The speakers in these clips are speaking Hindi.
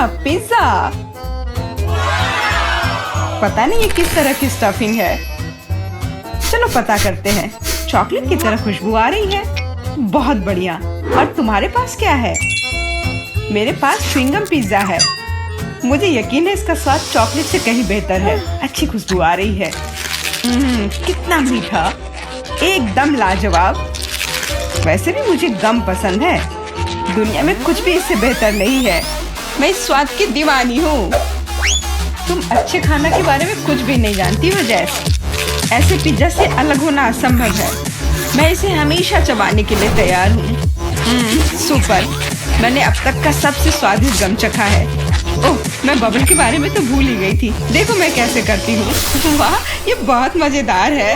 पिज्जा। पता नहीं ये किस तरह की स्टफिंग है। चलो पता करते हैं। चॉकलेट की तरह खुशबू आ रही है। बहुत बढ़िया। और तुम्हारे पास क्या है? मेरे पास च्युइंगम पिज्जा है। मुझे यकीन है इसका स्वाद चॉकलेट से कहीं बेहतर है। अच्छी खुशबू आ रही है। कितना मीठा, एकदम लाजवाब। वैसे भी मुझे गम पसंद है। दुनिया में कुछ भी इससे बेहतर नहीं है। मैं इस स्वाद की दीवानी हूँ। तुम अच्छे खाना के बारे में कुछ भी नहीं जानती हो जैस। ऐसे पिज्जा से अलग होना असंभव है। मैं इसे हमेशा चबाने के लिए तैयार हूँ। सुपर। मैंने अब तक का सबसे स्वादिष्ट गम चखा है। ओह, मैं बबल के बारे में तो भूल ही गई थी। देखो मैं कैसे करती हूँ। वाह, ये बहुत मजेदार है।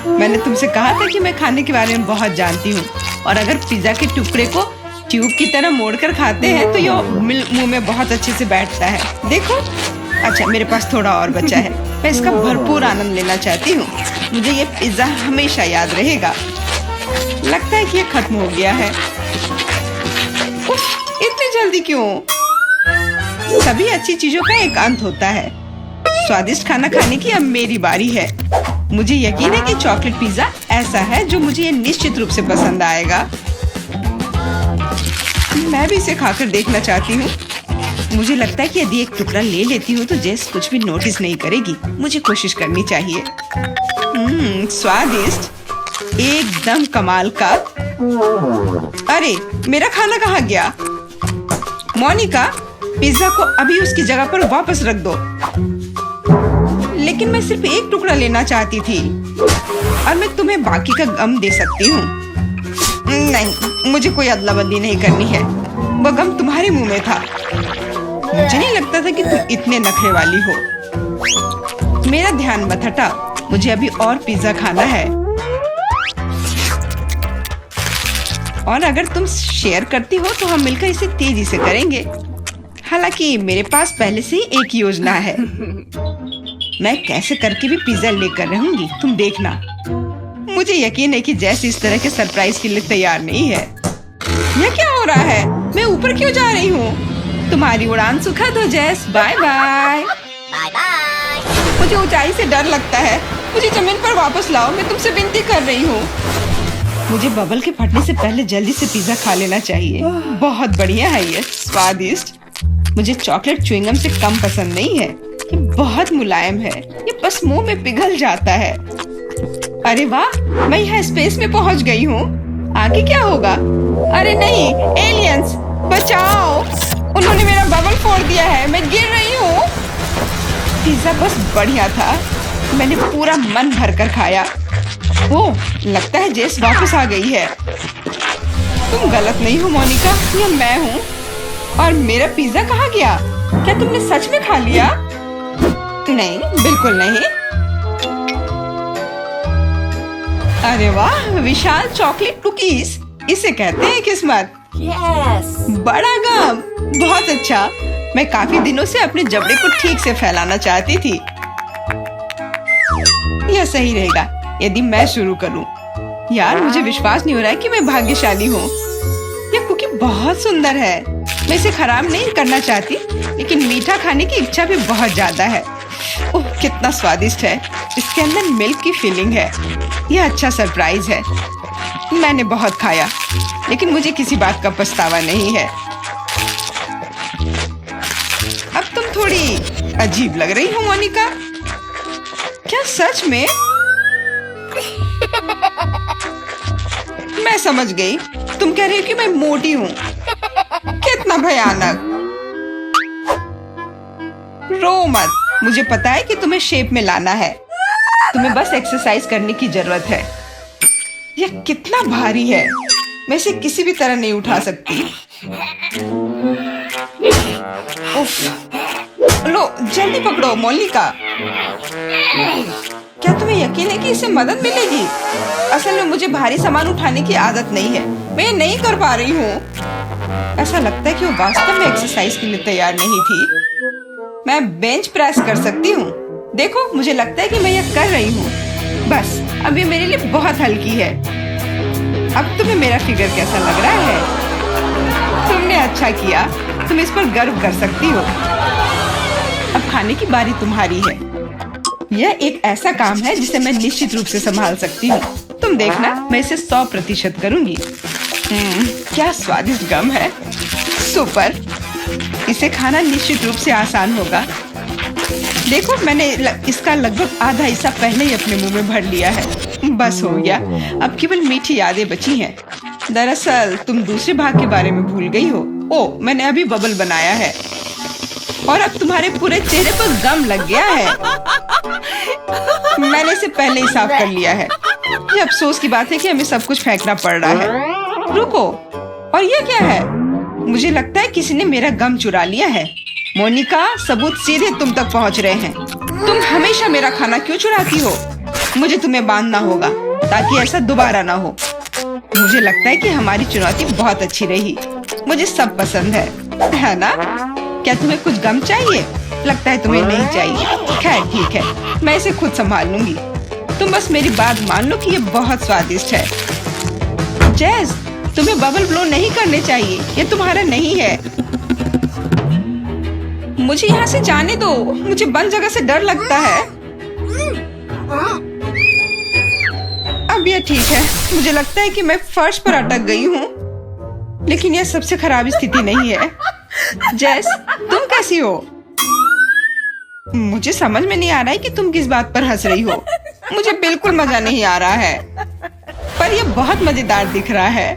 मैंने तुमसे कहा था कि मैं खाने के बारे में बहुत जानती हूँ। और अगर पिज्जा के टुकड़े को ट्यूब की तरह मोड़कर खाते हैं तो ये मुंह में बहुत अच्छे से बैठता है। देखो। अच्छा, मेरे पास थोड़ा और बचा है। मैं इसका भरपूर आनंद लेना चाहती हूँ। मुझे ये पिज्जा हमेशा याद रहेगा। लगता है कि ये खत्म हो गया है। उफ, इतनी जल्दी क्यों? सभी अच्छी चीजों का एक अंत होता है। स्वादिष्ट खाना खाने की अब मेरी बारी है। मुझे यकीन है कि चॉकलेट पिज्जा ऐसा है जो मुझे निश्चित रूप से पसंद आएगा। मैं भी इसे खाकर देखना चाहती हूँ। मुझे लगता है कि यदि एक टुकड़ा ले लेती हूँ तो जेस कुछ भी नोटिस नहीं करेगी। मुझे कोशिश करनी चाहिए। स्वादिष्ट, एकदम कमाल का। अरे, मेरा खाना कहाँ गया? मोनिका, पिज्जा को अभी उसकी जगह पर वापस रख दो। लेकिन मैं सिर्फ एक टुकड़ा लेना चाहती थी और मैं तुम्हें बाकी का गम दे सकती हूँ। नहीं, मुझे कोई अदला बदली नहीं करनी है। वो गम तुम्हारे मुंह में था। मुझे नहीं लगता था कि तुम इतने नखरे वाली हो। मेरा ध्यान मत हटा। मुझे अभी और पिज्जा खाना है। और अगर तुम शेयर करती हो तो हम मिलकर इसे तेजी से करेंगे। हालांकि मेरे पास पहले से ही एक योजना है। मैं कैसे करके भी पिज्जा लेकर रहूंगी, तुम देखना। मुझे यकीन है कि जैस इस तरह के सरप्राइज के लिए तैयार नहीं है। यह क्या हो रहा है? मैं ऊपर क्यों जा रही हूँ? तुम्हारी उड़ान सुखद हो जैस। Bye bye. मुझे ऊंचाई से डर लगता है। मुझे जमीन पर वापस लाओ। मैं तुमसे विनती कर रही हूँ। मुझे बबल के फटने से पहले जल्दी से पिज्जा खा लेना चाहिए। बहुत बढ़िया है ये, स्वादिष्ट। मुझे चॉकलेट च्युइंगम से कम पसंद नहीं है। ये बहुत मुलायम है। ये बस मुंह में पिघल जाता है। अरे वाह, मैं यहाँ स्पेस में पहुँच गई हूँ। आगे क्या होगा? अरे नहीं, एलियंस बचाओ। उन्होंने मेरा बबल फोड़ दिया है। मैं गिर रही हूँ। पिज्जा बस बढ़िया था। मैंने पूरा मन भरकर खाया। ओह, लगता है जेस वापस आ गई है। तुम गलत नहीं हो मोनिका, ये मैं हूँ। और मेरा पिज्जा कहाँ गया? क्या तुमने सच में खा लिया? नहीं, बिल्कुल नहीं। अरे वाह, विशाल चॉकलेट कुकीज। इसे कहते हैं किस्मत। यस। बड़ा गम, बहुत अच्छा। मैं काफी दिनों से अपने जबड़े को ठीक से फैलाना चाहती थी। यह सही रहेगा यदि मैं शुरू करूं। यार, मुझे विश्वास नहीं हो रहा है कि मैं भाग्यशाली हूँ। यह कुकी बहुत सुंदर है। मैं इसे खराब नहीं करना चाहती, लेकिन मीठा खाने की इच्छा भी बहुत ज्यादा है। ओह, कितना स्वादिष्ट है। इसके अंदर मिल्क की फीलिंग है। यह अच्छा सरप्राइज है। मैंने बहुत खाया, लेकिन मुझे किसी बात का पछतावा नहीं है। अब तुम थोड़ी अजीब लग रही हो मोनिका। क्या सच में? मैं समझ गई। तुम कह रही हो कि मैं मोटी हूँ। कितना भयानक। रो मत। मुझे पता है कि तुम्हें शेप में लाना है। तुम्हें बस एक्सरसाइज करने की जरूरत है। यह कितना भारी है। मैं इसे किसी भी तरह नहीं उठा सकती। उफ। लो, जल्दी पकड़ो मोनिका। क्या तुम्हें यकीन है कि इससे मदद मिलेगी? असल में मुझे भारी सामान उठाने की आदत नहीं है। मैं ये नहीं कर पा रही हूँ। ऐसा लगता है कि वो वास्तव में एक्सरसाइज के लिए तैयार नहीं थी। मैं बेंच प्रेस कर सकती हूँ। देखो, मुझे लगता है कि मैं यह कर रही हूँ। बस, अब ये मेरे लिए बहुत हल्की है। अब तुम्हें मेरा फिगर कैसा लग रहा है? तुमने अच्छा किया। तुम इस पर गर्व कर सकती हो। अब खाने की बारी तुम्हारी है। यह एक ऐसा काम है जिसे मैं निश्चित रूप से संभाल सकती हूँ। तुम देखना, मैं इसे 100% करूँगी। क्या स्वादिष्ट गम है। सुपर। इसे खाना निश्चित रूप से आसान होगा। देखो, मैंने इसका लगभग आधा हिस्सा पहले ही अपने मुंह में भर लिया है। बस हो गया, अब केवल मीठी यादें बची हैं। दरअसल तुम दूसरे भाग के बारे में भूल गई हो। ओह, मैंने अभी बबल बनाया है और अब तुम्हारे पूरे चेहरे पर गम लग गया है। मैंने इसे पहले ही साफ कर लिया है। ये अफसोस की बात है कि हमें सब कुछ फेंकना पड़ रहा है। रुको, और ये क्या है? मुझे लगता है किसी ने मेरा गम चुरा लिया है। मोनिका, सबूत सीधे तुम तक पहुंच रहे हैं। तुम हमेशा मेरा खाना क्यों चुराती हो? मुझे तुम्हें बांधना होगा ताकि ऐसा दोबारा ना हो। मुझे लगता है कि हमारी चुनौती बहुत अच्छी रही। मुझे सब पसंद है ना? क्या तुम्हें कुछ गम चाहिए? लगता है तुम्हें नहीं चाहिए। खैर ठीक है, मैं इसे खुद संभाल लूंगी। तुम बस मेरी बात मान लो कि ये बहुत स्वादिष्ट है। जैस, तुम्हें बबल ब्लो नहीं करने चाहिए। ये तुम्हारा नहीं है। मुझे यहाँ से जाने दो। मुझे बंद जगह से डर लगता है। अब ये ठीक है। मुझे लगता है कि मैं फर्श पर अटक गई हूँ, लेकिन यह सबसे खराब स्थिति नहीं है। जैस, तुम कैसी हो? मुझे समझ में नहीं आ रहा है कि तुम किस बात पर हंस रही हो। मुझे बिल्कुल मजा नहीं आ रहा है, पर यह बहुत मजेदार दिख रहा है।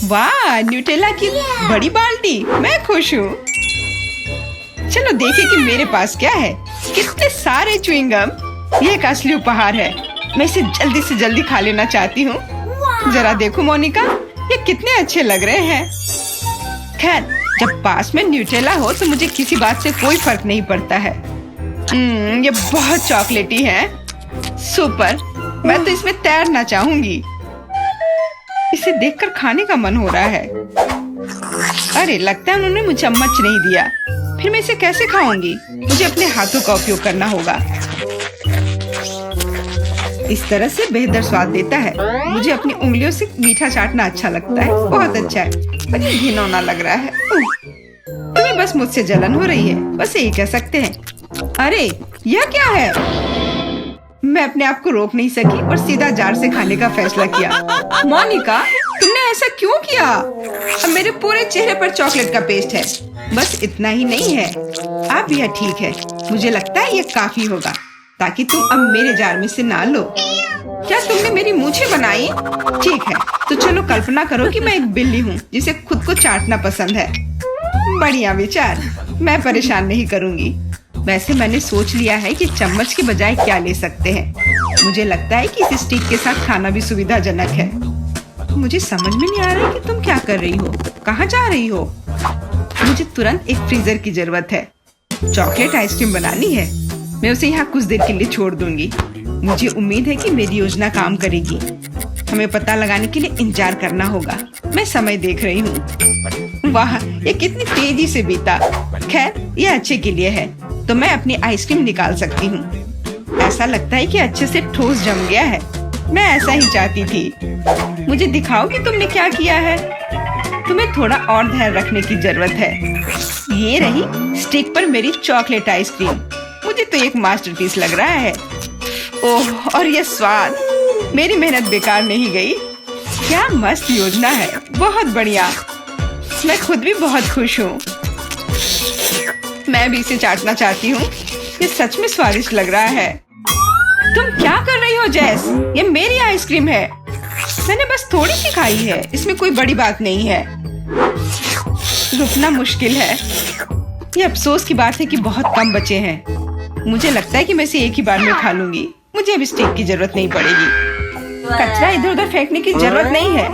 वाह, न्यूटेला की बड़ी बाल्टी। मैं खुश हूँ। चलो देखें कि मेरे पास क्या है। कितने सारे च्युइंगम। ये एक असली उपहार है। मैं इसे जल्दी से जल्दी खा लेना चाहती हूँ। जरा देखो मोनिका, ये कितने अच्छे लग रहे हैं। खैर, जब पास में न्यूटेला हो तो मुझे किसी बात से कोई फर्क नहीं पड़ता है। ये बहुत चॉकलेटी है। सुपर। मैं तो इसमें तैरना चाहूंगी। इसे देखकर खाने का मन हो रहा है। अरे, लगता है उन्होंने मुझे चम्मच नहीं दिया। फिर मैं इसे कैसे खाऊंगी? मुझे अपने हाथों का उपयोग करना होगा। इस तरह से बेहतर स्वाद देता है। मुझे अपनी उंगलियों से मीठा चाटना अच्छा लगता है। बहुत अच्छा है, पर ये घिनौना लग रहा है। तुम्हें बस मुझसे जलन हो रही है, बस यही कह सकते हैं। अरे, यह क्या है? मैं अपने आप को रोक नहीं सकी और सीधा जार से खाने का फैसला किया। मोनिका, तुमने ऐसा क्यों किया? अब मेरे पूरे चेहरे पर चॉकलेट का पेस्ट है। बस इतना ही नहीं है। अब यह ठीक है। मुझे लगता है यह काफी होगा ताकि तुम अब मेरे जार में से ना लो। क्या तुमने मेरी मूछें बनाई? ठीक है, तो चलो कल्पना करो कि मैं एक बिल्ली हूँ जिसे खुद को चाटना पसंद है। बढ़िया विचार। मैं परेशान नहीं करूँगी। वैसे मैंने सोच लिया है कि चम्मच के बजाय क्या ले सकते हैं। मुझे लगता है कि इस स्टिक के साथ खाना भी सुविधाजनक है। मुझे समझ में नहीं आ रहा है कि तुम क्या कर रही हो। कहाँ जा रही हो? मुझे तुरंत एक फ्रीजर की जरूरत है। चॉकलेट आइसक्रीम बनानी है। मैं उसे यहाँ कुछ देर के लिए छोड़ दूंगी। मुझे उम्मीद है कि मेरी योजना काम करेगी। हमें पता लगाने के लिए इंतजार करना होगा। मैं समय देख रही हूँ। वाह, ये कितनी तेजी से बीता। खैर, ये अच्छे के लिए है, तो मैं अपनी आइसक्रीम निकाल सकती हूँ। ऐसा लगता है कि अच्छे से ठोस जम गया है। मैं ऐसा ही चाहती थी। मुझे दिखाओ कि तुमने क्या किया है। तुम्हें थोड़ा और ध्यान रखने की जरूरत है। ये रही स्टिक पर मेरी चॉकलेट आइसक्रीम। मुझे तो एक मास्टरपीस लग रहा है। ओह, और ये स्वाद। मेरी मेहनत बेकार नहीं गई। क्या मस्त योजना है। बहुत बढ़िया। मैं खुद भी बहुत खुश हूँ। मैं भी इसे चाटना चाहती हूँ। ये सच में स्वादिष्ट लग रहा है। तुम क्या कर रही हो जैस? ये मेरी आइसक्रीम है। मैंने बस थोड़ी सी खाई है। इसमें कोई बड़ी बात नहीं है। रुकना मुश्किल है। ये अफसोस की बात है कि बहुत कम बचे हैं। मुझे लगता है कि मैं इसे एक ही बार में खा लूंगी। मुझे अब स्टिक की जरूरत नहीं पड़ेगी। कचरा इधर उधर फेंकने की जरूरत नहीं है।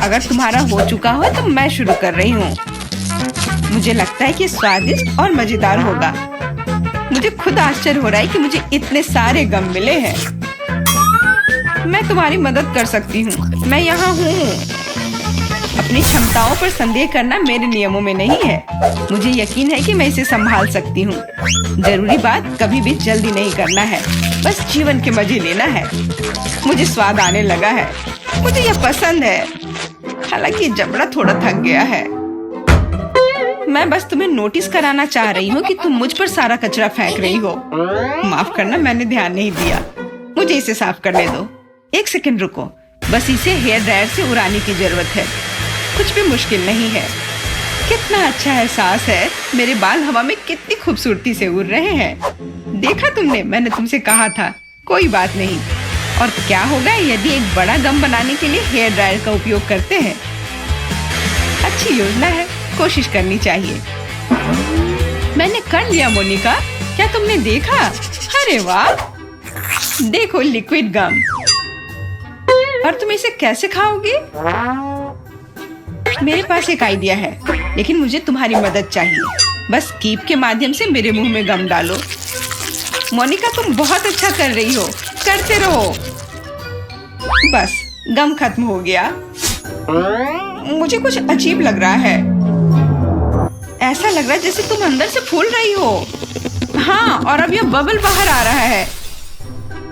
अगर तुम्हारा हो चुका हो तो मैं शुरू कर रही हूँ। मुझे लगता है कि स्वादिष्ट और मजेदार होगा। मुझे खुद आश्चर्य हो रहा है कि मुझे इतने सारे गम मिले हैं। मैं तुम्हारी मदद कर सकती हूँ। मैं यहाँ हूँ। अपनी क्षमताओं पर संदेह करना मेरे नियमों में नहीं है। मुझे यकीन है कि मैं इसे संभाल सकती हूँ। जरूरी बात कभी भी जल्दी नहीं करना है। बस जीवन के मजे लेना है। मुझे स्वाद आने लगा है। मुझे यह पसंद है। हालांकि जबड़ा थोड़ा थक गया है। मैं बस तुम्हें नोटिस कराना चाह रही हूँ कि तुम मुझ पर सारा कचरा फेंक रही हो। माफ करना, मैंने ध्यान नहीं दिया। मुझे इसे साफ करने दो। एक सेकंड रुको, बस इसे हेयर ड्रायर से उड़ाने की जरूरत है। कुछ भी मुश्किल नहीं है। कितना अच्छा एहसास है। मेरे बाल हवा में कितनी खूबसूरती से उड़ रहे हैं। देखा तुमने, मैंने तुमसे कहा था। कोई बात नहीं। और क्या होगा यदि एक बड़ा गम बनाने के लिए हेयर ड्रायर का उपयोग करते हैं? अच्छी योजना है, कोशिश करनी चाहिए। मैंने कर लिया मोनिका। क्या तुमने देखा? अरे वाह, देखो लिक्विड गम। और तुम इसे कैसे खाओगे? मेरे पास एक आइडिया है, लेकिन मुझे तुम्हारी मदद चाहिए। बस कीप के माध्यम से मेरे मुंह में गम डालो। मोनिका, तुम बहुत अच्छा कर रही हो। करते रहो। बस गम खत्म हो गया। मुझे कुछ अजीब लग रहा है। ऐसा लग रहा है जैसे तुम अंदर से फूल रही हो। हाँ, और अब यह बबल बाहर आ रहा है।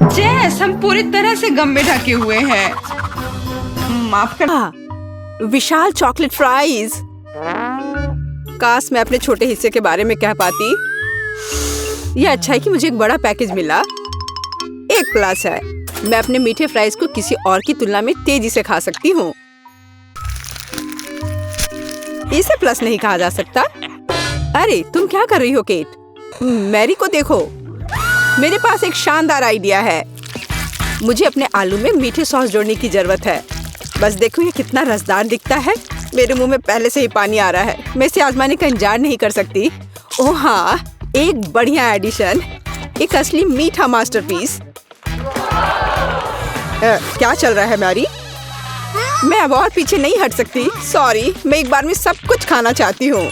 जैस हम पूरी तरह से गम में ढके हुए हैं। माफ करना। विशाल चॉकलेट फ्राइज। काश मैं अपने छोटे हिस्से के बारे में कह पाती। यह अच्छा है कि मुझे एक बड़ा पैकेज मिला। एक प्लस है, मैं अपने मीठे फ्राइज को किसी और की तुलना में तेजी से खा सकती हूँ। इसे प्लस नहीं कहा जा सकता। अरे तुम क्या कर रही हो केट? मैरी को देखो। मेरे पास एक शानदार आइडिया है। मुझे अपने आलू में मीठे सॉस जोड़ने की जरूरत है। बस देखो ये कितना रसदार दिखता है। मेरे मुंह में पहले से ही पानी आ रहा है। मैं इसे आजमाने का इंतजार नहीं कर सकती। ओह हाँ, एक बढ़िया एडिशन, एक असली मीठा मास्टरपीस। क्या चल रहा है मैरी? मैं अब और पीछे नहीं हट सकती। सॉरी, मैं एक बार में सब कुछ खाना चाहती हूँ।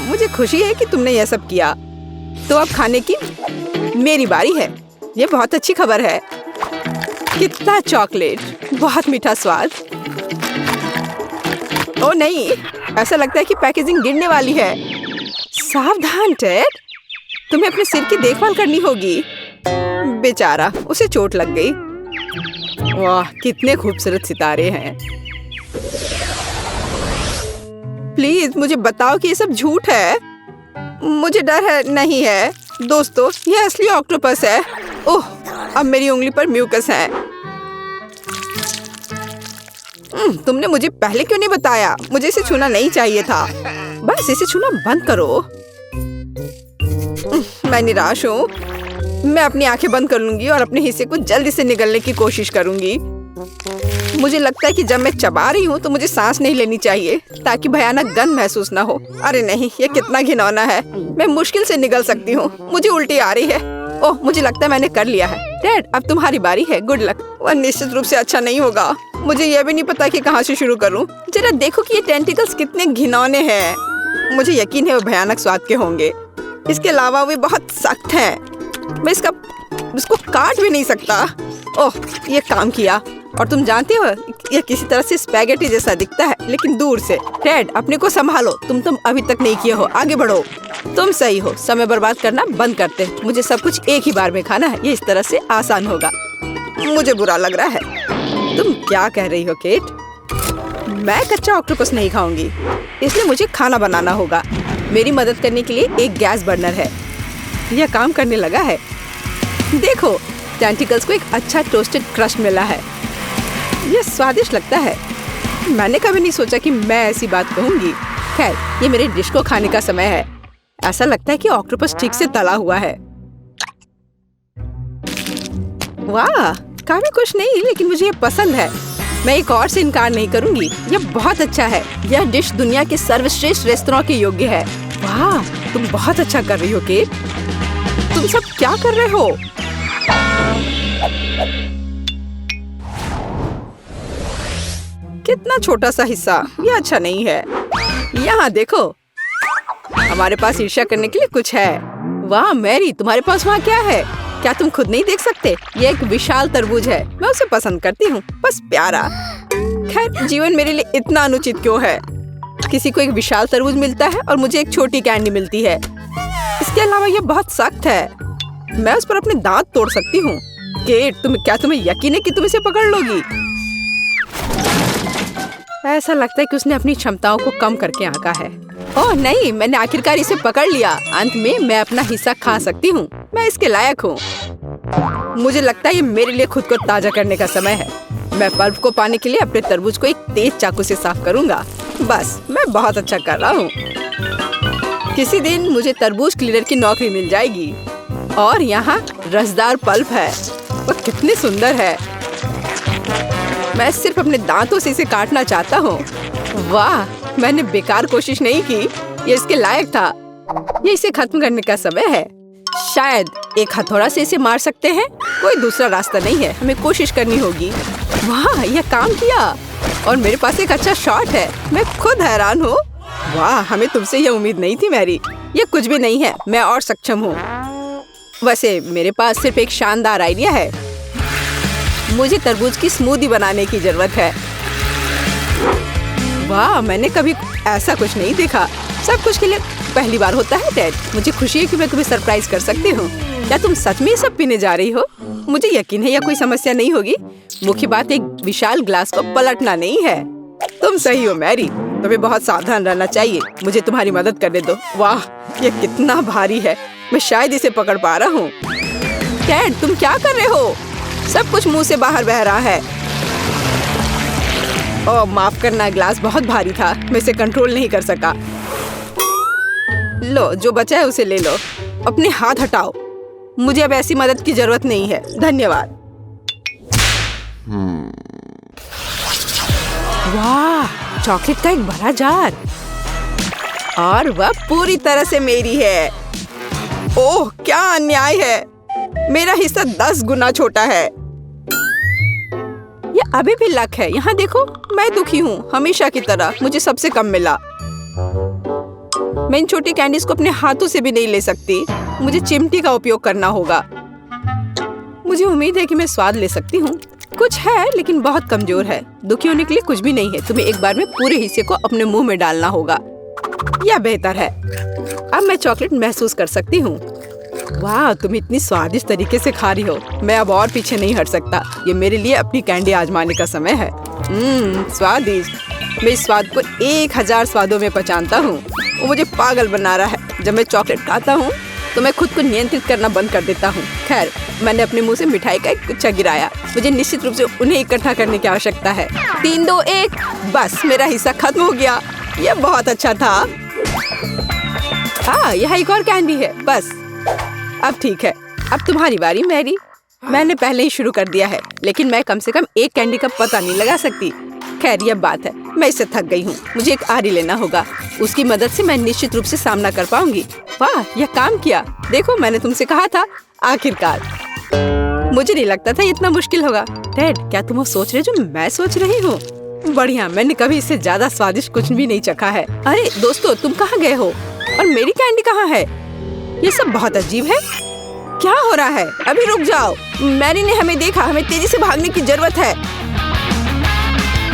मुझे खुशी है कि तुमने यह सब किया। तो अब खाने की मेरी बारी है। ये बहुत अच्छी खबर है। कितना चॉकलेट, बहुत मीठा स्वाद। ओ नहीं, ऐसा लगता है कि पैकेजिंग गिरने वाली है। सावधान टेड, तुम्हें अपने सिर की देखभाल करनी होगी। बेचारा, उसे चोट लग गई। वाह, कितने खूबसूरत सितारे हैं। प्लीज मुझे बताओ कि ये सब झूठ है। मुझे डर है। नहीं है दोस्तों, यह असली ऑक्टोपस है। ओह, अब मेरी उंगली पर म्यूकस है। तुमने मुझे पहले क्यों नहीं बताया? मुझे इसे छूना नहीं चाहिए था। बस इसे छूना बंद करो। मैं निराश हूँ। मैं अपनी आंखें बंद कर लूंगी और अपने हिस्से को जल्दी से निगलने की कोशिश करूंगी। मुझे लगता है कि जब मैं चबा रही हूँ तो मुझे सांस नहीं लेनी चाहिए ताकि भयानक गंध महसूस ना हो। अरे नहीं, ये कितना घिनौना है। मैं मुश्किल से निगल सकती हूँ। मुझे उल्टी आ रही है। ओह, मुझे लगता है मैंने कर लिया है। डैड, अब तुम्हारी बारी है। Good luck. वह निश्चित रूप से अच्छा नहीं होगा। मुझे यह भी नहीं पता कि कहाँ से शुरू करूँ। जरा देखो कि ये टेंटिकल्स कितने घिनौने हैं। मुझे यकीन है वो भयानक स्वाद के होंगे। इसके अलावा वे बहुत सख्त हैं। मैं इसको काट भी नहीं सकता। ओह, ये काम किया। और तुम जानते हो, यह किसी तरह से स्पैगेटी जैसा दिखता है, लेकिन दूर से। डैड, अपने को संभालो। तुम अभी तक नहीं किए हो। आगे बढ़ो। तुम सही हो। समय बर्बाद करना बंद करते। मुझे सब कुछ एक ही बार में खाना है। ये इस तरह से आसान होगा। मुझे बुरा लग रहा है। तुम क्या कह रही हो केट? मैं कच्चा ऑक्टोपस नहीं खाऊंगी, इसलिए मुझे खाना बनाना होगा। मेरी मदद करने के लिए एक गैस बर्नर है। यह काम करने लगा है। देखो, टेंटिकल्स को एक अच्छा टोस्टेड क्रस्ट मिला है। यह स्वादिष्ट लगता है। मैंने कभी नहीं सोचा कि मैं ऐसी बात कहूंगी। खैर, ये मेरे डिश को खाने का समय है। ऐसा लगता है कि ऑक्टोपस ठीक से तला हुआ है। वाह, काफी कुछ नहीं, लेकिन मुझे ये पसंद है। मैं एक और से इनकार नहीं करूंगी। यह बहुत अच्छा है। यह डिश दुनिया के सर्वश्रेष्ठ रेस्तरां के योग्य है। वाह, तुम बहुत अच्छा कर रही हो केट। तुम सब क्या कर रहे हो? कितना छोटा सा हिस्सा। यह अच्छा नहीं है। यहाँ देखो, हमारे पास ईर्ष्या करने के लिए कुछ है। वाह मैरी, तुम्हारे पास वहाँ क्या है? क्या तुम खुद नहीं देख सकते? ये एक विशाल तरबूज है। मैं उसे पसंद करती हूँ। बस प्यारा। खैर, जीवन मेरे लिए इतना अनुचित क्यों है? किसी को एक विशाल तरबूज मिलता है और मुझे एक छोटी कैंडी मिलती है। इसके अलावा ये बहुत सख्त है। मैं उस पर अपने दांत तोड़ सकती हूँ। केट, तुम्हें यकीन है कि तुम इसे पकड़ लोगी? ऐसा लगता है कि उसने अपनी क्षमताओं को कम करके आंका है। ओह नहीं, मैंने आखिरकार इसे पकड़ लिया। अंत में मैं अपना हिस्सा खा सकती हूँ। मैं इसके लायक हूँ। मुझे लगता है ये मेरे लिए खुद को ताजा करने का समय है। मैं पल्प को पाने के लिए अपने तरबूज को एक तेज चाकू से साफ करूंगा। बस, मैं बहुत अच्छा कर रहा हूँ। किसी दिन मुझे तरबूज क्लीनर की नौकरी मिल जाएगी। और यहाँ रसदार पल्प है। वह कितनी सुंदर है। मैं सिर्फ अपने दांतों से इसे काटना चाहता हूँ। वाह, मैंने बेकार कोशिश नहीं की। ये इसके लायक था। ये इसे खत्म करने का समय है। शायद एक हथौड़ा से इसे मार सकते हैं। कोई दूसरा रास्ता नहीं है। हमें कोशिश करनी होगी। वाह, यह काम किया। और मेरे पास एक अच्छा शॉट है। मैं खुद हैरान हूँ। वाह, हमें तुमसे यह उम्मीद नहीं थी मैरी। ये कुछ भी नहीं है। मैं और सक्षम हूँ। वैसे मेरे पास सिर्फ एक शानदार आइडिया है। मुझे तरबूज की स्मूदी बनाने की जरूरत है। वाह, मैंने कभी ऐसा कुछ नहीं देखा। सब कुछ के लिए पहली बार होता है टेड। मुझे खुशी है कि मैं तुम्हें सरप्राइज कर सकती हूँ। क्या तुम सच में ये सब पीने जा रही हो? मुझे यकीन है यह कोई समस्या नहीं होगी। मुख्य बात एक विशाल ग्लास को पलटना नहीं है। तुम सही हो मैरी। तुम्हें बहुत सावधान रहना चाहिए। मुझे तुम्हारी मदद करने दो। वाह, यह कितना भारी है। मैं शायद इसे पकड़ पा रहा हूँ। टेड, तुम क्या कर रहे हो? सब कुछ मुंह से बाहर बह रहा है। ओह, माफ करना, ग्लास बहुत भारी था। मैं इसे कंट्रोल नहीं कर सका। लो, जो बचा है उसे ले लो। अपने हाथ हटाओ। मुझे अब ऐसी मदद की जरूरत नहीं है। धन्यवाद। वाह, चॉकलेट का एक बड़ा जार। और वह पूरी तरह से मेरी है। ओह, क्या अन्याय है। मेरा हिस्सा 10 गुना छोटा है। यह अभी भी लक है। यहाँ देखो, मैं दुखी हूँ। हमेशा की तरह मुझे सबसे कम मिला। मैं इन छोटी कैंडीज को अपने हाथों से भी नहीं ले सकती। मुझे चिमटी का उपयोग करना होगा। मुझे उम्मीद है कि मैं स्वाद ले सकती हूँ। कुछ है लेकिन बहुत कमजोर है। दुखी होने के लिए कुछ भी नहीं है। तुम्हें एक बार में पूरे हिस्से को अपने मुंह में डालना होगा। यह बेहतर है। अब मैं चॉकलेट महसूस कर सकती हूँ। वाह, तुम इतनी स्वादिष्ट तरीके से खा रही हो। मैं अब और पीछे नहीं हट सकता। ये मेरे लिए अपनी कैंडी आजमाने का समय है। स्वादिष्ट। मैं इस स्वाद को 1000 स्वादों में पहचानता हूँ। वो मुझे पागल बना रहा है। जब मैं चॉकलेट खाता हूँ तो मैं खुद को नियंत्रित करना बंद कर देता हूँ। खैर, मैंने अपने मुंह से मिठाई का एक गुच्छा गिराया। मुझे निश्चित रूप से उन्हें इकट्ठा करने की आवश्यकता है। 3, 2, 1। बस, मेरा हिस्सा खत्म हो गया। यह बहुत अच्छा था। हाँ, यहाँ एक और कैंडी है। बस, अब ठीक है। अब तुम्हारी बारी मैरी। मैंने पहले ही शुरू कर दिया है, लेकिन मैं कम से कम एक कैंडी का पता नहीं लगा सकती। खैर, यह बात है। मैं इससे थक गई हूँ। मुझे एक आरी लेना होगा। उसकी मदद से मैं निश्चित रूप से सामना कर पाऊंगी। वाह, यह काम किया। देखो, मैंने तुमसे कहा था। आखिरकार। मुझे नहीं लगता था इतना मुश्किल होगा। टेड, क्या तुम वो सोच रहे जो मैं सोच रही हूँ? बढ़िया, मैंने कभी इससे ज्यादा स्वादिष्ट कुछ भी नहीं चखा है। अरे दोस्तों, तुम कहाँ गए हो? और मेरी कैंडी कहाँ है? ये सब बहुत अजीब है। क्या हो रहा है? अभी रुक जाओ। मैरी ने हमें देखा। हमें तेजी से भागने की जरूरत है।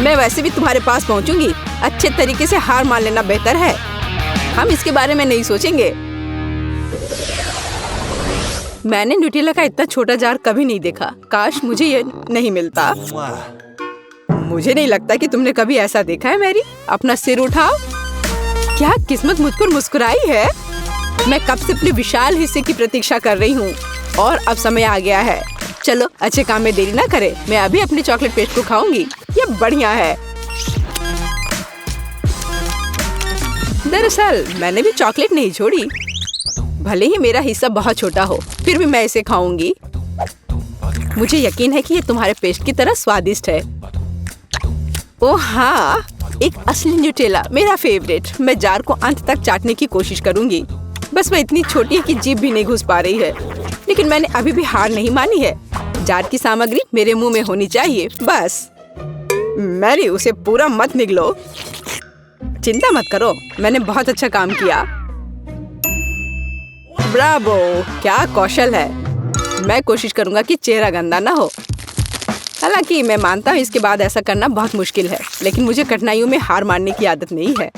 मैं वैसे भी तुम्हारे पास पहुंचूंगी। अच्छे तरीके से हार मान लेना बेहतर है। हम इसके बारे में नहीं सोचेंगे। मैंने न्यूटेला का इतना छोटा जार कभी नहीं देखा। काश मुझे ये नहीं मिलता। मुझे नहीं लगता कि तुमने कभी ऐसा देखा है मैरी। अपना सिर उठाओ। क्या किस्मत मुझ पर मुस्कुराई है। मैं कब से अपने विशाल हिस्से की प्रतीक्षा कर रही हूँ और अब समय आ गया है। चलो, अच्छे काम में देरी ना करें। मैं अभी अपने चॉकलेट पेस्ट को खाऊंगी। ये बढ़िया है। दरअसल मैंने भी चॉकलेट नहीं छोड़ी। भले ही मेरा हिस्सा बहुत छोटा हो, फिर भी मैं इसे खाऊंगी। मुझे यकीन है कि ये तुम्हारे पेस्ट की तरह स्वादिष्ट है। ओह हाँ, एक असली न्यूटेला, मेरा फेवरेट। मैं जार को अंत तक चाटने की कोशिश करूंगी। बस वह इतनी छोटी है कि जीभ भी नहीं घुस पा रही है। लेकिन मैंने अभी भी हार नहीं मानी है। जार की सामग्री मेरे मुंह में होनी चाहिए। बस, मैरी, उसे पूरा मत निगलो। चिंता मत करो, मैंने बहुत अच्छा काम किया। ब्रावो, क्या कौशल है। मैं कोशिश करूंगा कि चेहरा गंदा ना हो। हालांकि मैं मानता हूँ इसके बाद ऐसा करना बहुत मुश्किल है, लेकिन मुझे कठिनाइयों में हार मानने की आदत नहीं है।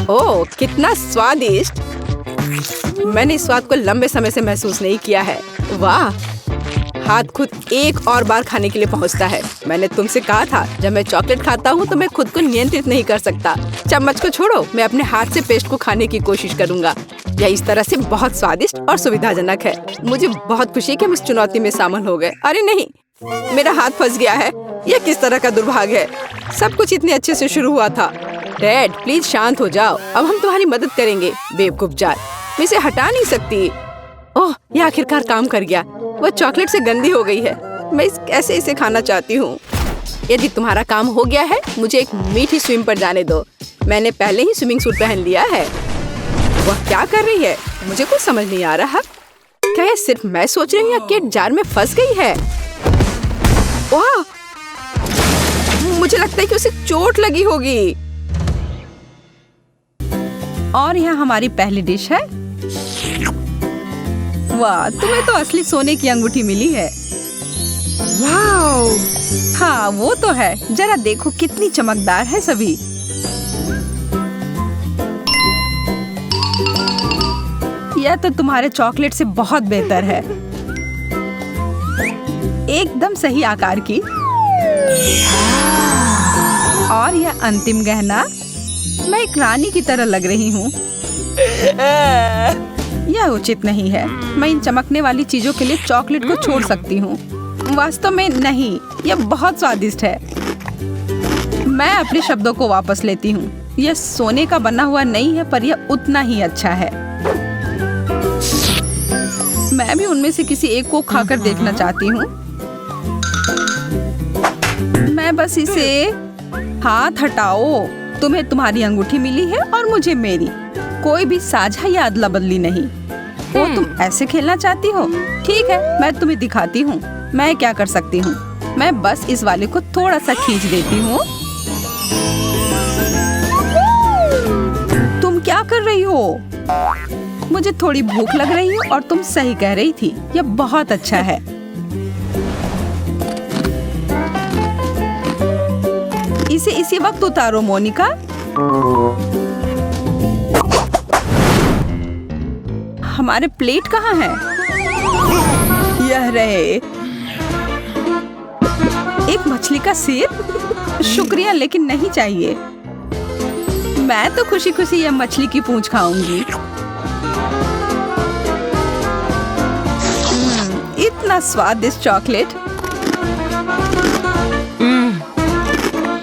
ओह, कितना स्वादिष्ट। मैंने इस स्वाद को लंबे समय से महसूस नहीं किया है। वाह, हाथ खुद एक और बार खाने के लिए पहुंचता है। मैंने तुमसे कहा था, जब मैं चॉकलेट खाता हूं तो मैं खुद को नियंत्रित नहीं कर सकता। चम्मच को छोड़ो, मैं अपने हाथ से पेस्ट को खाने की कोशिश करूंगा। यह इस तरह से बहुत स्वादिष्ट और सुविधाजनक है। मुझे बहुत खुशी है कि हम इस चुनौती में शामिल हो गए। अरे नहीं, मेरा हाथ फंस गया है। यह किस तरह का दुर्भाग्य है। सब कुछ इतने अच्छे से शुरू हुआ था। डैड, प्लीज शांत हो जाओ। अब हम तुम्हारी मदद करेंगे। बेवकूफ जार, मैं इसे हटा नहीं सकती। ओह, यह आखिरकार काम कर गया। वह चॉकलेट से गंदी हो गई है। मैं कैसे इसे खाना चाहती हूँ। यदि तुम्हारा काम हो गया है, मुझे एक मीठी स्विम पर जाने दो। मैंने पहले ही स्विमिंग सूट पहन लिया है। वह क्या कर रही है, मुझे कुछ समझ नहीं आ रहा। क्या यह सिर्फ मैं सोच रही हूँ या केट जार में फंस गई है? वाह, मुझे लगता है कि उसे चोट लगी होगी। और यहाँ हमारी पहली डिश है। वाह, तुम्हें तो असली सोने की अंगूठी मिली है। वाओ, हाँ वो तो है। जरा देखो कितनी चमकदार है सभी। यह तो तुम्हारे चॉकलेट से बहुत बेहतर है। एकदम सही आकार की। और यह अंतिम गहना, मैं एक रानी की तरह लग रही हूँ। यह उचित नहीं है। मैं इन चमकने वाली चीजों के लिए चॉकलेट को छोड़ सकती हूँ। वास्तव में नहीं, यह बहुत स्वादिष्ट है। मैं अपने शब्दों को वापस लेती हूँ। यह सोने का बना हुआ नहीं है, पर यह उतना ही अच्छा है। मैं भी उनमें से किसी एक को खाकर देखना चाहती हूँ। मैं बस इसे, हाथ हटाओ। तुम्हें तुम्हारी अंगूठी मिली है और मुझे मेरी। कोई भी साझा या अदला बदली नहीं। वो तुम ऐसे खेलना चाहती हो? ठीक है, मैं तुम्हें दिखाती हूँ मैं क्या कर सकती हूँ। मैं बस इस वाले को थोड़ा सा खींच देती हूँ। तुम क्या कर रही हो? मुझे थोड़ी भूख लग रही है और तुम सही कह रही थी। यह बहुत अच्छा है। इसे इसी वक्त उतारो मोनिका। हमारे प्लेट कहाँ है? यह रहे। एक मछली का सिर? शुक्रिया, लेकिन नहीं चाहिए। मैं तो खुशी खुशी यह मछली की पूंछ खाऊंगी। इतना स्वादिष्ट चॉकलेट।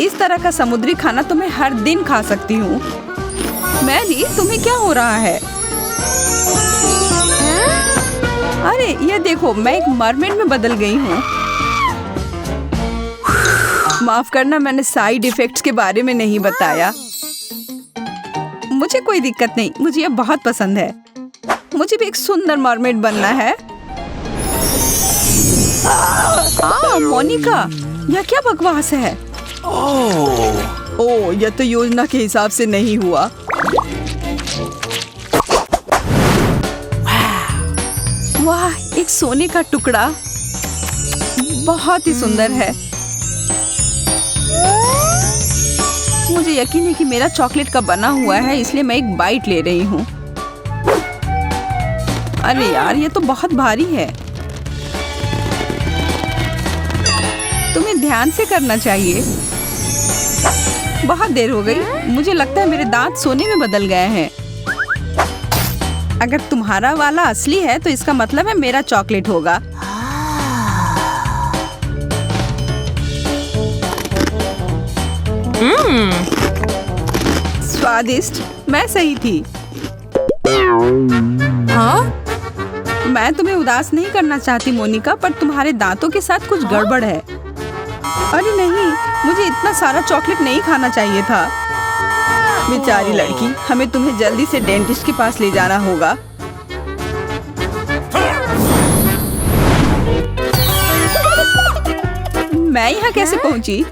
इस तरह का समुद्री खाना तो मैं हर दिन खा सकती हूँ। मैरी, तुम्हें क्या हो रहा है? अरे ये देखो, मैं एक मरमेड में बदल गई हूँ। माफ करना, मैंने साइड इफेक्ट्स के बारे में नहीं बताया। मुझे कोई दिक्कत नहीं, मुझे यह बहुत पसंद है। मुझे भी एक सुंदर मरमेड बनना है। मोनिका, यह क्या बकवास है? ओह, यह तो योजना के हिसाब से नहीं हुआ। वाह, एक सोने का टुकड़ा। बहुत ही सुंदर है। मुझे यकीन है कि मेरा चॉकलेट का बना हुआ है, इसलिए मैं एक बाइट ले रही हूँ। अरे यार, ये तो बहुत भारी है। तुम्हें ध्यान से करना चाहिए। बहुत देर हो गई। मुझे लगता है मेरे दांत सोने में बदल गए हैं। अगर तुम्हारा वाला असली है तो इसका मतलब है मेरा चॉकलेट होगा। स्वादिष्ट, मैं सही थी। हाँ? मैं तुम्हें उदास नहीं करना चाहती मोनिका, पर तुम्हारे दांतों के साथ कुछ गड़बड़ है। अरे नहीं, मुझे इतना सारा चॉकलेट नहीं खाना चाहिए था। बेचारी लड़की, हमें तुम्हें जल्दी से डेंटिस्ट के पास ले जाना होगा। मैं यहाँ कैसे पहुँची?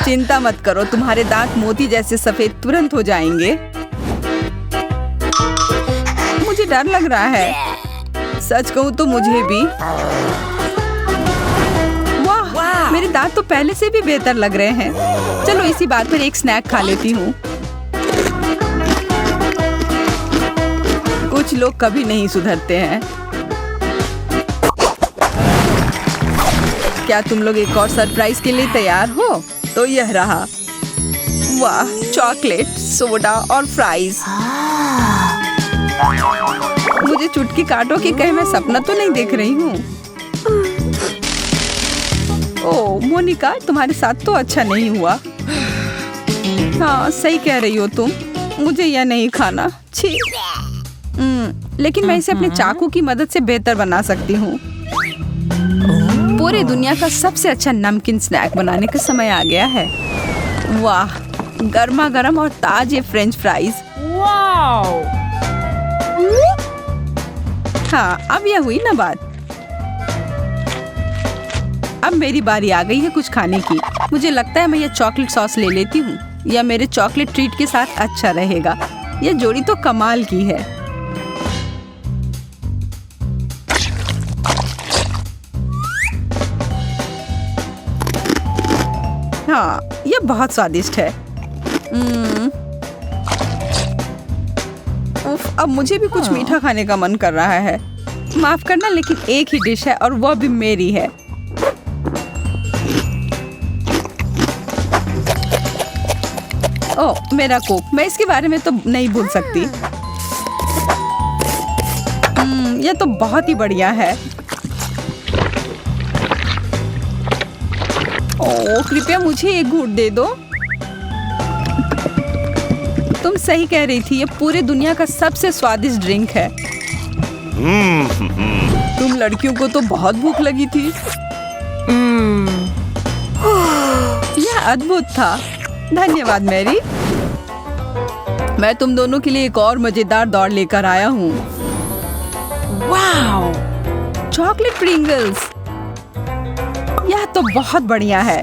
चिंता मत करो, तुम्हारे दांत मोती जैसे सफेद तुरंत हो जाएंगे। मुझे डर लग रहा है। सच कहूँ तो मुझे भी। वाह, मेरे दांत तो पहले से भी बेहतर लग रहे हैं। चलो इसी बात पर एक स्नैक खा लेती हूँ। कुछ लोग कभी नहीं सुधरते हैं। क्या तुम लोग एक और सरप्राइज के लिए तैयार हो? तो यह रहा। वाह, चॉकलेट, सोडा और फ्राइज। मुझे चुटकी काटो कि कहीं मैं सपना तो नहीं देख रही हूँ। ओह मोनिका, तुम्हारे साथ तो अच्छा नहीं हुआ। हाँ, सही कह रही हो तुम। मुझे यह नहीं खाना। छी। लेकिन मैं इसे अपने चाकू की मदद से बेहतर बना सकती हूँ। पूरी दुनिया का सबसे अच्छा नमकीन स्नैक बनाने का समय आ गया है। वाह, गर्मा गर्म और ताजे फ्रेंच फ्राइज। वाओ! हाँ, अब यह हुई ना बात। अब मेरी बारी आ गई है कुछ खाने की। मुझे लगता है मैं यह चॉकलेट सॉस ले लेती हूँ। यह मेरे चॉकलेट ट्रीट के साथ अच्छा रहेगा। यह जोड़ी तो कमाल की है। हाँ, यह बहुत स्वादिष्ट है। उफ, अब मुझे भी कुछ मीठा खाने का मन कर रहा है। माफ करना, लेकिन एक ही डिश है और वह भी मेरी है। ओह, मेरा कोक। मैं इसके बारे में तो नहीं भूल सकती। यह तो बहुत ही बढ़िया है। ओह, कृपया मुझे एक घूंट दे दो। तुम सही कह रही थी, ये पूरी दुनिया का सबसे स्वादिष्ट ड्रिंक है। तुम लड़कियों को तो बहुत भूख लगी थी। यह अद्भुत था। धन्यवाद मैरी। मैं तुम दोनों के लिए एक और मजेदार दौड़ लेकर आया हूँ। Wow, chocolate Pringles. यह तो बहुत बढ़िया है।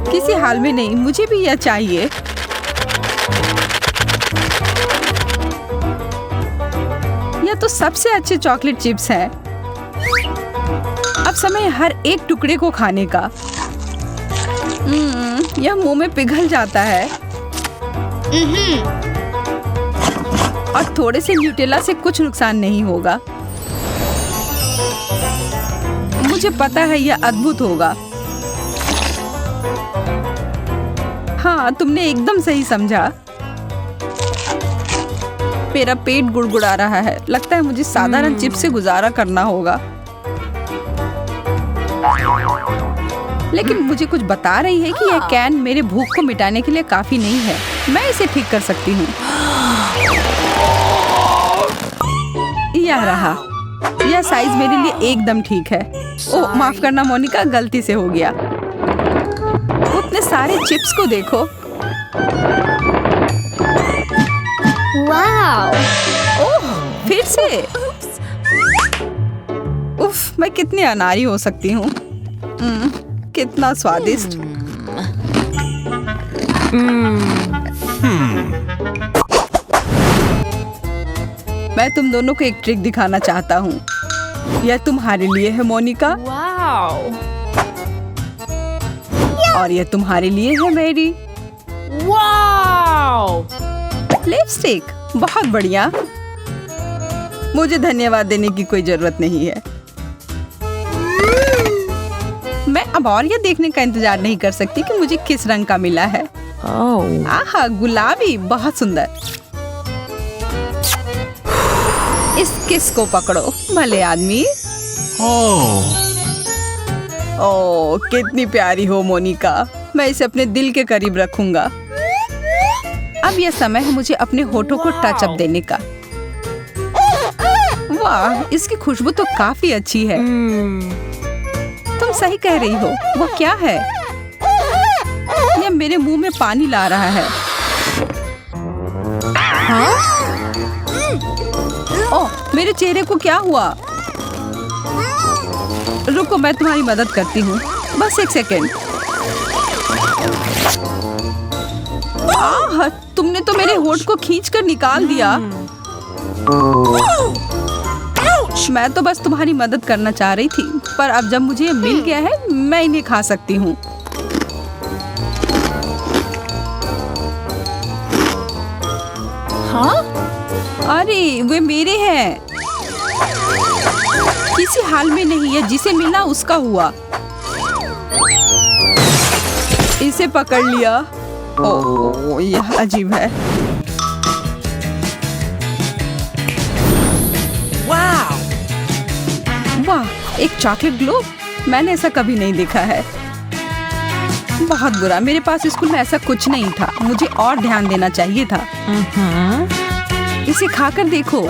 किसी हाल में नहीं, मुझे भी यह चाहिए। यह तो सबसे अच्छे चॉकलेट चिप्स हैं। अब समय हर एक टुकड़े को खाने का। यह मुंह में पिघल जाता है। और थोड़े से न्यूटेला से कुछ नुकसान नहीं होगा। मुझे पता है यह अद्भुत होगा। हाँ, तुमने एकदम सही समझा। मेरा पेट गुड़गुड़ा रहा है। लगता है मुझे साधारण चिप्स से गुजारा करना होगा। लेकिन मुझे कुछ बता रही है कि यह कैन मेरे भूख को मिटाने के लिए काफी नहीं है। मैं इसे ठीक कर सकती हूँ। यह रहा। यह साइज मेरे लिए एकदम ठीक है। ओह, माफ करना मोनिका, गलती से हो गया। उतने सारे चिप्स को देखो। वाओ! ओह, फिर से। उफ, मैं कितनी अनाड़ी हो सकती हूँ। कितना स्वादिष्ट। मैं तुम दोनों को एक ट्रिक दिखाना चाहता हूँ। यह तुम्हारे लिए है मोनिका। वाओ! और यह तुम्हारे लिए है मैरी। वाओ! लिपस्टिक। बहुत बढ़िया। मुझे धन्यवाद देने की कोई जरूरत नहीं है। मैं अब और यह देखने का इंतजार नहीं कर सकती कि मुझे किस रंग का मिला है। आहा, गुलाबी। बहुत सुंदर। इस किस को पकड़ो भले आदमी। ओह, कितनी प्यारी हो मोनिका। मैं इसे अपने दिल के करीब रखूंगा। अब यह समय है मुझे अपने होठों को टच अप देने का। वाह, इसकी खुशबू तो काफी अच्छी है। तुम सही कह रही हो। वो क्या है? यह मेरे मुंह में पानी ला रहा है। हाँ? ओह, मेरे चेहरे को क्या हुआ? रुको, मैं तुम्हारी मदद करती हूँ। बस एक सेकेंड। आह, तुमने तो मेरे होठ को खींचकर निकाल दिया। मैं तो बस तुम्हारी मदद करना चाह रही थी, पर अब जब मुझे ये मिल गया है, मैं इन्हें खा सकती हूँ। हाँ? अरे, वे मेरे हैं। किसी हाल में नहीं है, जिसे मिला उसका हुआ। इसे पकड़ लिया। ओह, यह अजीब है। वाह, एक चॉकलेट ग्लोब। मैंने ऐसा कभी नहीं देखा है। बहुत बुरा, मेरे पास स्कूल में ऐसा कुछ नहीं था। मुझे और ध्यान देना चाहिए था। इसे खाकर देखो।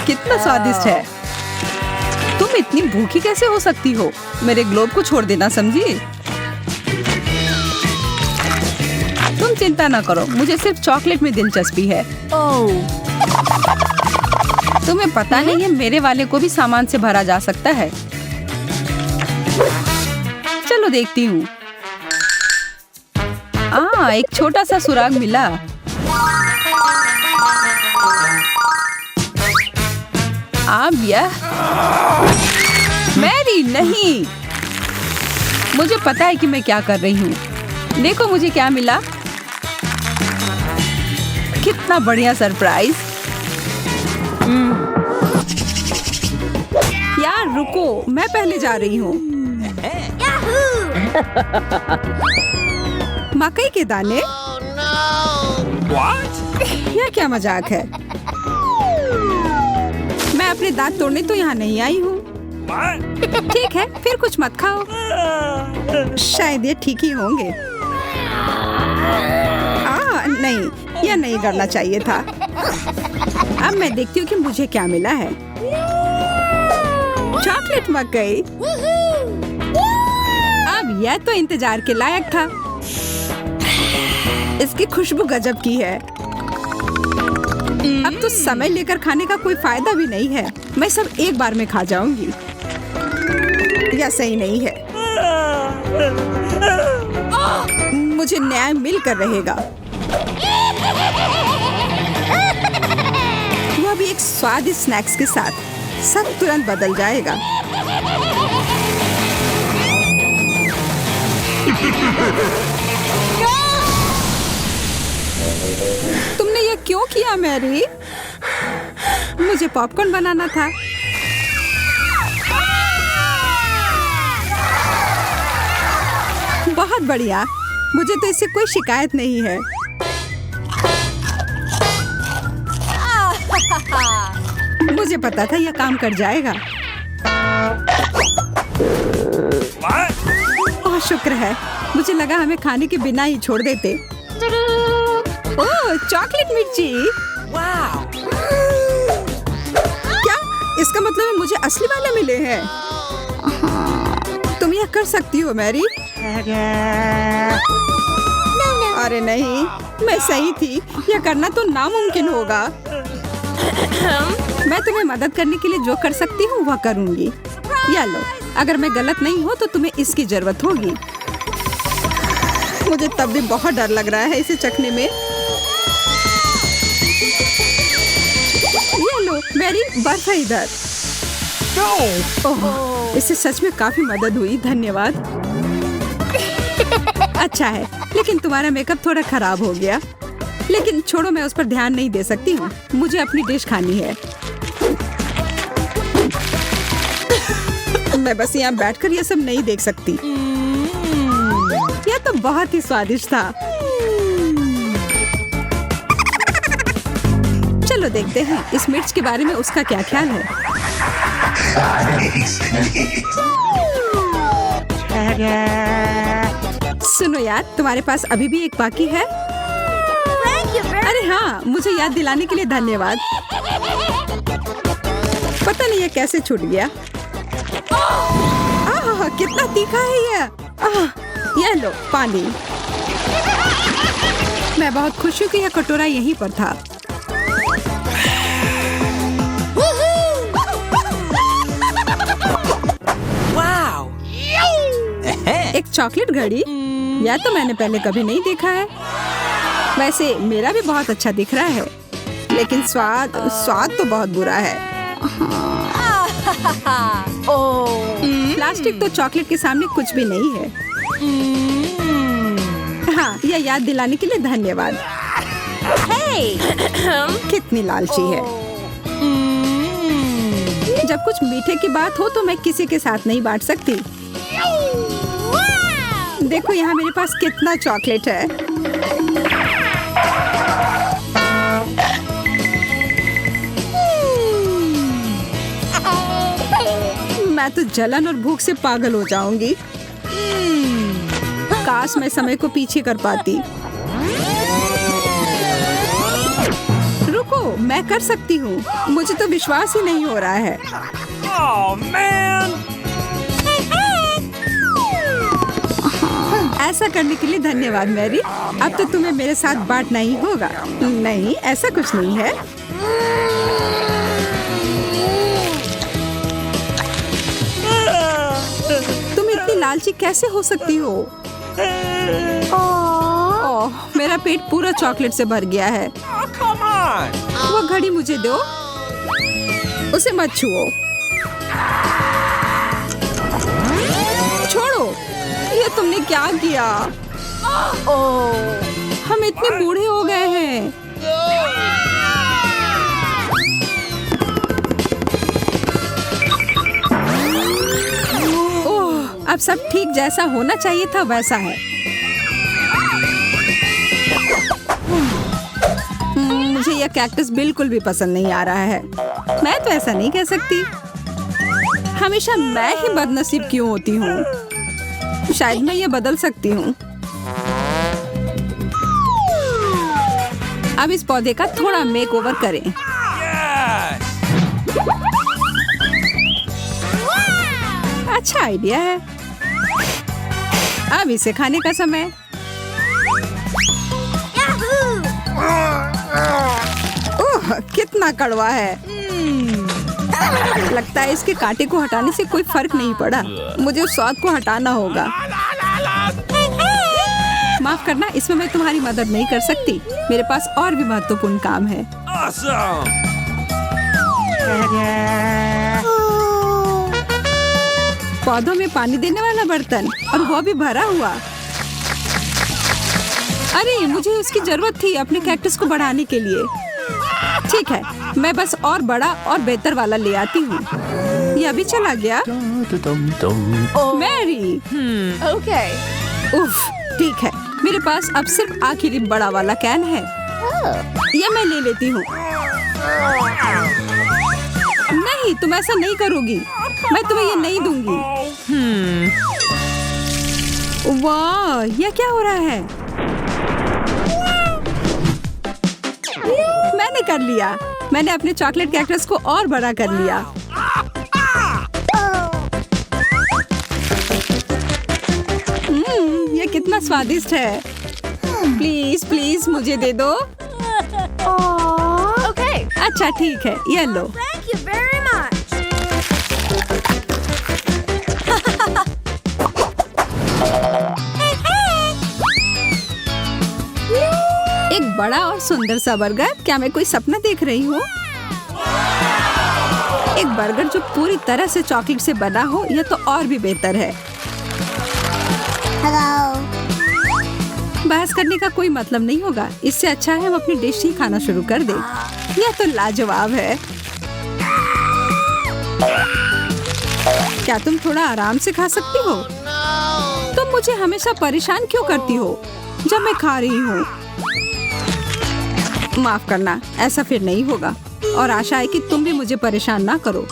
कितना स्वादिष्ट है। तुम इतनी भूखी कैसे हो सकती हो? मेरे ग्लोब को छोड़ देना, समझी? तुम चिंता ना करो, मुझे सिर्फ चॉकलेट में दिलचस्पी है। तुम्हें पता नहीं है, मेरे वाले को भी सामान से भरा जा सकता है। चलो देखती हूँ। एक छोटा सा सुराग मिला। अब यह मैरी नहीं। मुझे पता है कि मैं क्या कर रही हूँ। देखो मुझे क्या मिला। कितना बढ़िया सरप्राइज। यार रुको, मैं पहले जा रही हूँ। मकई के दाने? यह क्या मजाक है? मैं अपने दांत तोड़ने तो यहाँ नहीं आई हूँ। ठीक है, फिर कुछ मत खाओ। शायद ये ठीक ही होंगे। नहीं, यह नहीं करना चाहिए था। अब मैं देखती हूँ कि मुझे क्या मिला है। चॉकलेट मकई। अब यह तो इंतजार के लायक था। इसकी खुशबू गजब की है। अब तो समय लेकर खाने का कोई फायदा भी नहीं है। मैं सब एक बार में खा जाऊंगी। यह सही नहीं है। मुझे न्याय मिलकर रहेगा। वह भी एक स्वादिष्ट स्नैक्स के साथ। सब तुरंत बदल जाएगा। तुमने यह क्यों किया मैरी? मुझे पॉपकॉर्न बनाना था। बहुत बढ़िया। मुझे तो इससे कोई शिकायत नहीं है। मुझे पता था यह काम कर जाएगा। ओह, शुक्र है। मुझे लगा हमें खाने के बिना ही छोड़ देते। ओह, चॉकलेट मिर्ची। क्या? इसका मतलब है मुझे असली वाले मिले हैं। तुम यह कर सकती हो मैरी। अरे नहीं, मैं सही थी। यह करना तो नामुमकिन होगा। मैं तुम्हें मदद करने के लिए जो कर सकती हूँ वह करूँगी। या लो, अगर मैं गलत नहीं हूँ तो तुम्हें इसकी जरूरत होगी। मुझे तब भी बहुत डर लग रहा है इसे चखने में। ये लो, मेरी बर्फ है इधर। ओह, इससे सच में काफी मदद हुई। धन्यवाद। अच्छा है, लेकिन तुम्हारा मेकअप थोड़ा खराब हो गया। लेकिन छोड़ो, मैं उस पर ध्यान नहीं दे सकती हूँ। मुझे अपनी डिश खानी है। मैं बस यहाँ बैठकर ये सब नहीं देख सकती। यह तो बहुत ही स्वादिष्ट था। चलो देखते हैं इस मिर्च के बारे में उसका क्या ख्याल है। सुनो यार, तुम्हारे पास अभी भी एक बाकी है? अरे हाँ, मुझे याद दिलाने के लिए धन्यवाद। पता नहीं ये कैसे छूट गया। कितना तीखा है ये लो पानी। मैं बहुत खुश हूँ कि यह कटोरा यहीं पर था। एक चॉकलेट घड़ी? यह तो मैंने पहले कभी नहीं देखा है। वैसे मेरा भी बहुत अच्छा दिख रहा है, लेकिन स्वाद तो बहुत बुरा है। प्लास्टिक तो चॉकलेट के सामने कुछ भी नहीं है। हाँ, यह याद दिलाने के लिए धन्यवाद। कितनी लालची है। जब कुछ मीठे की बात हो तो मैं किसी के साथ नहीं बांट सकती। देखो यहाँ मेरे पास कितना चॉकलेट है। मैं तो जलन और भूख से पागल हो जाऊंगी। काश मैं समय को पीछे कर पाती। रुको, मैं कर सकती हूँ। मुझे तो विश्वास ही नहीं हो रहा है। Oh man! ऐसा करने के लिए धन्यवाद मैरी। अब तो तुम्हें मेरे साथ बांटना ही होगा। नहीं, ऐसा कुछ नहीं है। तुम इतनी लालची कैसे हो सकती हो? ओह, मेरा पेट पूरा चॉकलेट से भर गया है। Oh, come on! वो घड़ी मुझे दो। उसे मत छुओ। छोड़ो, ये तुमने क्या किया? हम इतने बूढ़े हो गए हैं। ओह, अब सब ठीक जैसा होना चाहिए था वैसा है। मुझे यह कैक्टस बिल्कुल भी पसंद नहीं आ रहा है। मैं तो ऐसा नहीं कह सकती। हमेशा मैं ही बदनसीब क्यों होती हूँ? शायद मैं ये बदल सकती हूँ। अब इस पौधे का थोड़ा मेकओवर करें। Yes! अच्छा आइडिया है। अब इसे खाने का समय। ओह, कितना कड़वा है। लगता है इसके कांटे को हटाने से कोई फर्क नहीं पड़ा। मुझे उस स्वाद को हटाना होगा। माफ करना, इसमें मैं तुम्हारी मदद नहीं कर सकती। मेरे पास और भी महत्वपूर्ण काम है। Awesome! पौधों में पानी देने वाला बर्तन, और वो भी भरा हुआ। अरे, मुझे उसकी जरूरत थी अपने कैक्टस को बढ़ाने के लिए। ठीक है, मैं बस और बड़ा और बेहतर वाला ले आती हूँ। ये अभी चला गया। Mary, Okay. उफ, ठीक है। मेरे पास अब सिर्फ आखिरी बड़ा वाला कैन है। ये मैं ले लेती हूँ। नहीं, तुम ऐसा नहीं करोगी। मैं तुम्हें ये नहीं दूंगी। वाह, ये क्या हो रहा है? मैंने कर लिया। मैंने अपने चॉकलेट कैक्टस को और बड़ा कर लिया। ये कितना स्वादिष्ट है। प्लीज प्लीज मुझे दे दो। Okay. अच्छा ठीक है, ये लो। Thank you very much. एक बड़ा और सुंदर सा बर्गर। क्या मैं कोई सपना देख रही हूँ? एक बर्गर जो पूरी तरह से चॉकलेट से बना हो, यह तो और भी बेहतर है। बहस करने का कोई मतलब नहीं होगा। इससे अच्छा है हम अपनी डिश ही खाना शुरू कर दें। यह तो लाजवाब है। क्या तुम थोड़ा आराम से खा सकती हो? तुम मुझे हमेशा परेशान क्यों करती हो जब मैं खा रही हूँ? माफ करना, ऐसा फिर नहीं होगा। और आशा है कि तुम भी मुझे परेशान ना करो।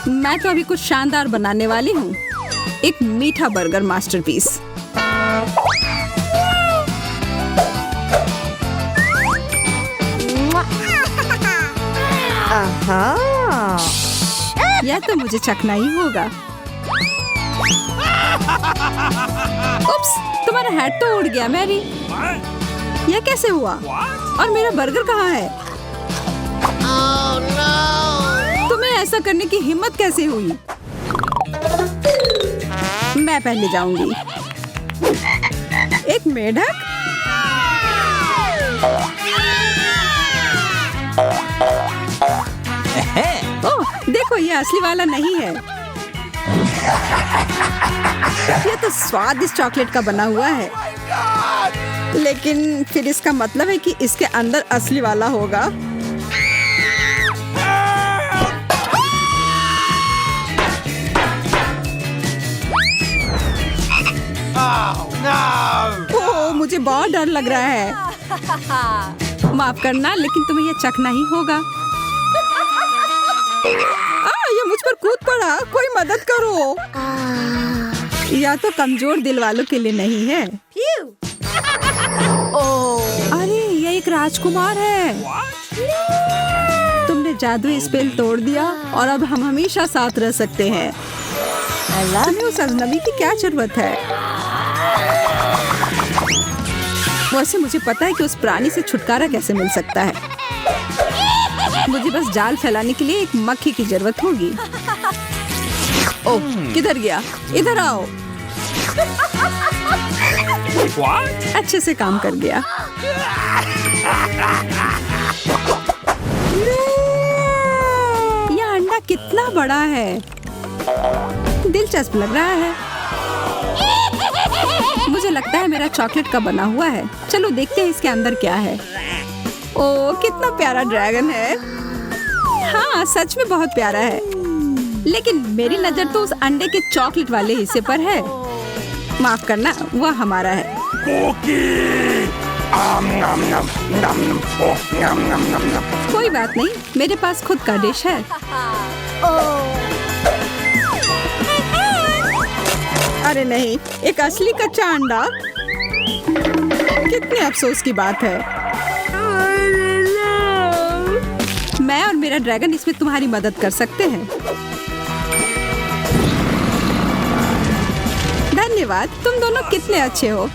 मैं तो अभी कुछ शानदार बनाने वाली हूँ। एक मीठा बर्गर मास्टरपीस। यह तो मुझे चखना ही होगा। उप्स, तुम्हारा हैट तो उड़ गया मैरी। What? यह कैसे हुआ? What? और मेरा बर्गर कहाँ है? तुम्हें ऐसा करने की हिम्मत कैसे हुई? मैं पहले जाऊंगी। एक मेढक? ओह, देखो ये असली वाला नहीं है। ये तो स्वादिष्ट चॉकलेट का बना हुआ है। लेकिन फिर इसका मतलब है कि इसके अंदर असली वाला होगा। Oh, no! ओह, मुझे बहुत डर लग रहा है। माफ करना, लेकिन तुम्हें ये चखना ही होगा। ये मुझ पर कूद पड़ा, कोई मदद करो। या तो कमजोर दिल वालों के लिए नहीं है। अरे ये एक राजकुमार है। तुमने जादुई स्पेल तोड़ दिया और अब हम हमेशा साथ रह सकते हैं। तुम्हें उस अजनबी की क्या जरूरत है? वैसे मुझे पता है कि उस प्राणी से छुटकारा कैसे मिल सकता है। मुझे बस जाल फैलाने के लिए एक मक्खी की जरूरत होगी। ओह, किधर गया? इधर आओ। What? अच्छे से काम कर गया। यह अंडा कितना बड़ा है, दिलचस्प लग रहा है। मुझे लगता है मेरा चॉकलेट का बना हुआ है। चलो देखते हैं इसके अंदर क्या है। ओह, कितना प्यारा ड्रैगन है। हाँ, सच में बहुत प्यारा है। लेकिन मेरी नजर तो उस अंडे के चॉकलेट वाले हिस्से पर है। माफ करना, वह हमारा है। Cookie! Nom nom nom nom. Oh, nom nom nom nom. कोई बात नहीं, मेरे पास खुद का डिश है। अरे नहीं, एक असली कच्चा अंडा। कितने अफसोस की बात है। मैं और मेरा ड्रैगन इसमें तुम्हारी मदद कर सकते हैं। धन्यवाद, तुम दोनों कितने अच्छे हो।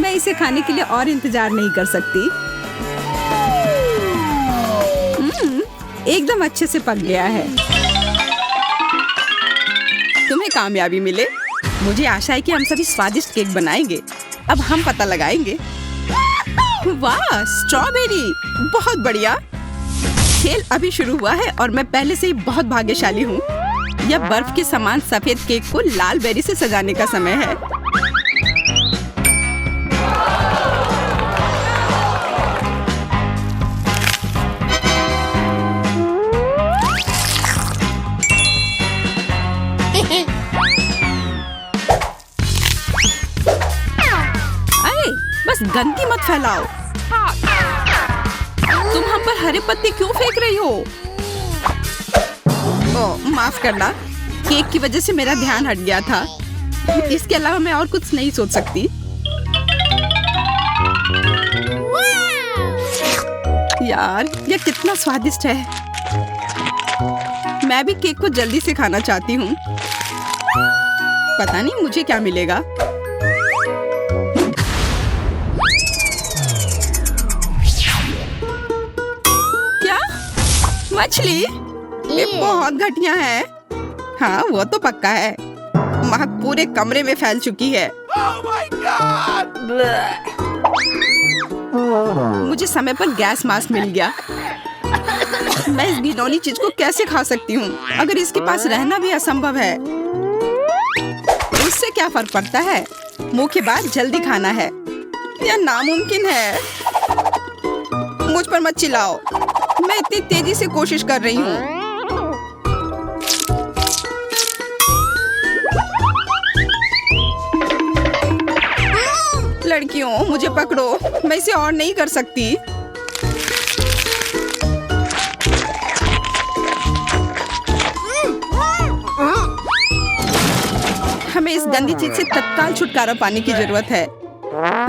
मैं इसे खाने के लिए और इंतजार नहीं कर सकती। एकदम अच्छे से पक गया है। तुम्हें कामयाबी मिले। मुझे आशा है कि हम सभी स्वादिष्ट केक बनाएंगे। अब हम पता लगाएंगे। वाह, स्ट्रॉबेरी, बहुत बढ़िया। खेल अभी शुरू हुआ है और मैं पहले से ही बहुत भाग्यशाली हूँ। यह बर्फ के समान सफेद केक को लाल बेरी से सजाने का समय है। अरे बस गंदगी मत फैलाओ। तुम हम पर हरे पत्ते क्यों फेंक रही हो? ओह, माफ करना, केक की वजह से मेरा ध्यान हट गया था। इसके अलावा मैं और कुछ नहीं सोच सकती। यार, यह कितना स्वादिष्ट है। मैं भी केक को जल्दी से खाना चाहती हूँ। पता नहीं मुझे क्या मिलेगा। क्या? मछली? ये बहुत घटिया है। हाँ, वो तो पक्का है। महक पूरे कमरे में फैल चुकी है। Oh my God! मुझे समय पर गैस मास्क मिल गया। मैं इस घिनौनी चीज को कैसे खा सकती हूँ? अगर इसके पास रहना भी असंभव है, उससे क्या फर्क पड़ता है? मुंह के बाद जल्दी खाना है। यह नामुमकिन है। मुझ पर मत चिल्लाओ। मैं इतनी तेजी से कोशिश कर रही हूँ। लड़कियों, मुझे पकड़ो। मैं इसे और नहीं कर सकती। हमें इस गंदी चीज से तत्काल छुटकारा पाने की जरूरत है।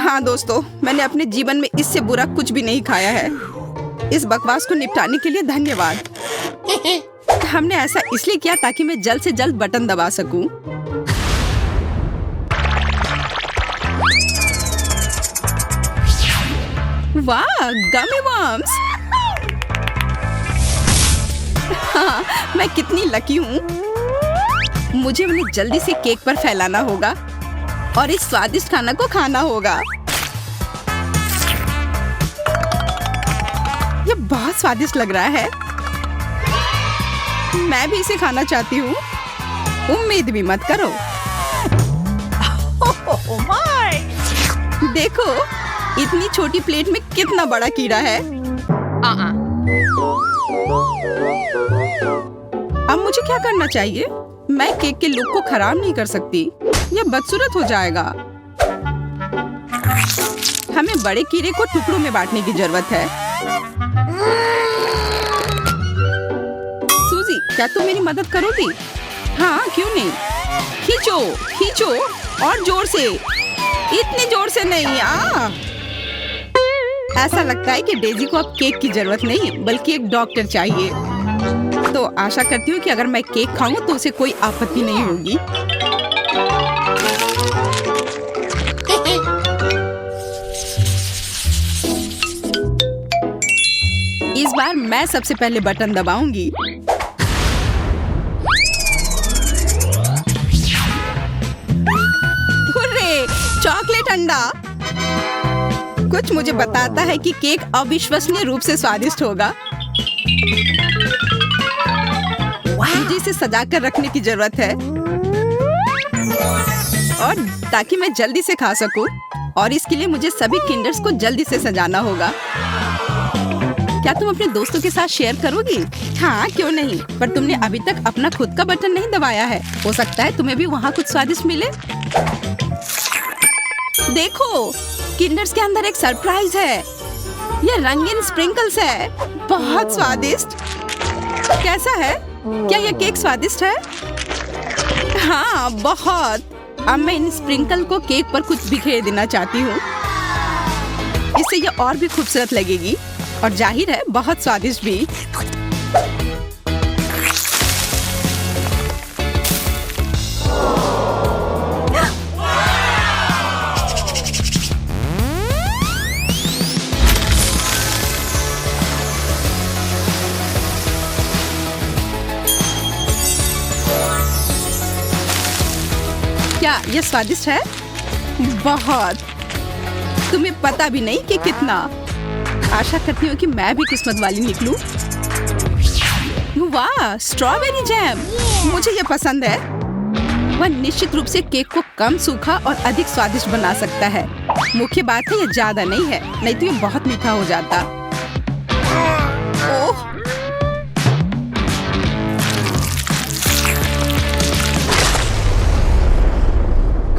हाँ दोस्तों, मैंने अपने जीवन में इससे बुरा कुछ भी नहीं खाया है। इस बकवास को निपटाने के लिए धन्यवाद। हमने ऐसा इसलिए किया ताकि मैं जल्द से जल्द बटन दबा सकूं। वाह, गमी वर्म्स। हाँ, मैं कितनी लकी हूँ। मुझे उन्हें जल्दी से केक पर फैलाना होगा और इस स्वादिष्ट खाना को खाना होगा। ये बहुत स्वादिष्ट लग रहा है। मैं भी इसे खाना चाहती हूँ। उम्मीद भी मत करो। देखो इतनी छोटी प्लेट में कितना बड़ा कीड़ा है। अब मुझे क्या करना चाहिए? मैं केक के लुक को खराब नहीं कर सकती, यह बदसूरत हो जाएगा। हमें बड़े कीड़े को टुकड़ों में बांटने की जरूरत है। सूजी, क्या तुम मेरी मदद करोगी? हाँ, क्यों नहीं। खींचो, खींचो और जोर से। इतने जोर से नहीं। ऐसा लगता है कि डेजी को अब केक की जरूरत नहीं बल्कि एक डॉक्टर चाहिए। तो आशा करती हूँ कि अगर मैं केक खाऊं तो उसे कोई आपत्ति नहीं होगी। इस बार मैं सबसे पहले बटन दबाऊंगी। हुर्रे, चॉकलेट अंडा। कुछ मुझे बताता है कि केक अविश्वसनीय रूप से स्वादिष्ट होगा। मुझे इसे सजा कर रखने की जरूरत है और ताकि मैं जल्दी से खा सकूं, और इसके लिए मुझे सभी किंडर्स को जल्दी से सजाना होगा। क्या तुम अपने दोस्तों के साथ शेयर करोगी? हाँ, क्यों नहीं, पर तुमने अभी तक अपना खुद का बटन नहीं दबाया है। हो सकता है तुम्हें भी वहाँ कुछ स्वादिष्ट मिले। देखो, किंडर्स के अंदर एक सरप्राइज है। ये रंगीन स्प्रिंकल्स है, बहुत स्वादिष्ट। कैसा है? क्या यह केक स्वादिष्ट है? हाँ, बहुत। अब मैं इन स्प्रिंकल को केक पर कुछ बिखेर देना चाहती हूँ। इससे यह और भी खूबसूरत लगेगी और जाहिर है बहुत स्वादिष्ट भी। क्या यह स्वादिष्ट है? बहुत। तुम्हें पता भी नहीं कि कितना। आशा करती हूँ कि मैं भी किस्मत वाली निकलूं। वाह, स्ट्रॉबेरी जैम, मुझे यह पसंद है। वह निश्चित रूप से केक को कम सूखा और अधिक स्वादिष्ट बना सकता है। मुख्य बात है यह ज्यादा नहीं है, नहीं तो यह बहुत मीठा हो जाता। ओह,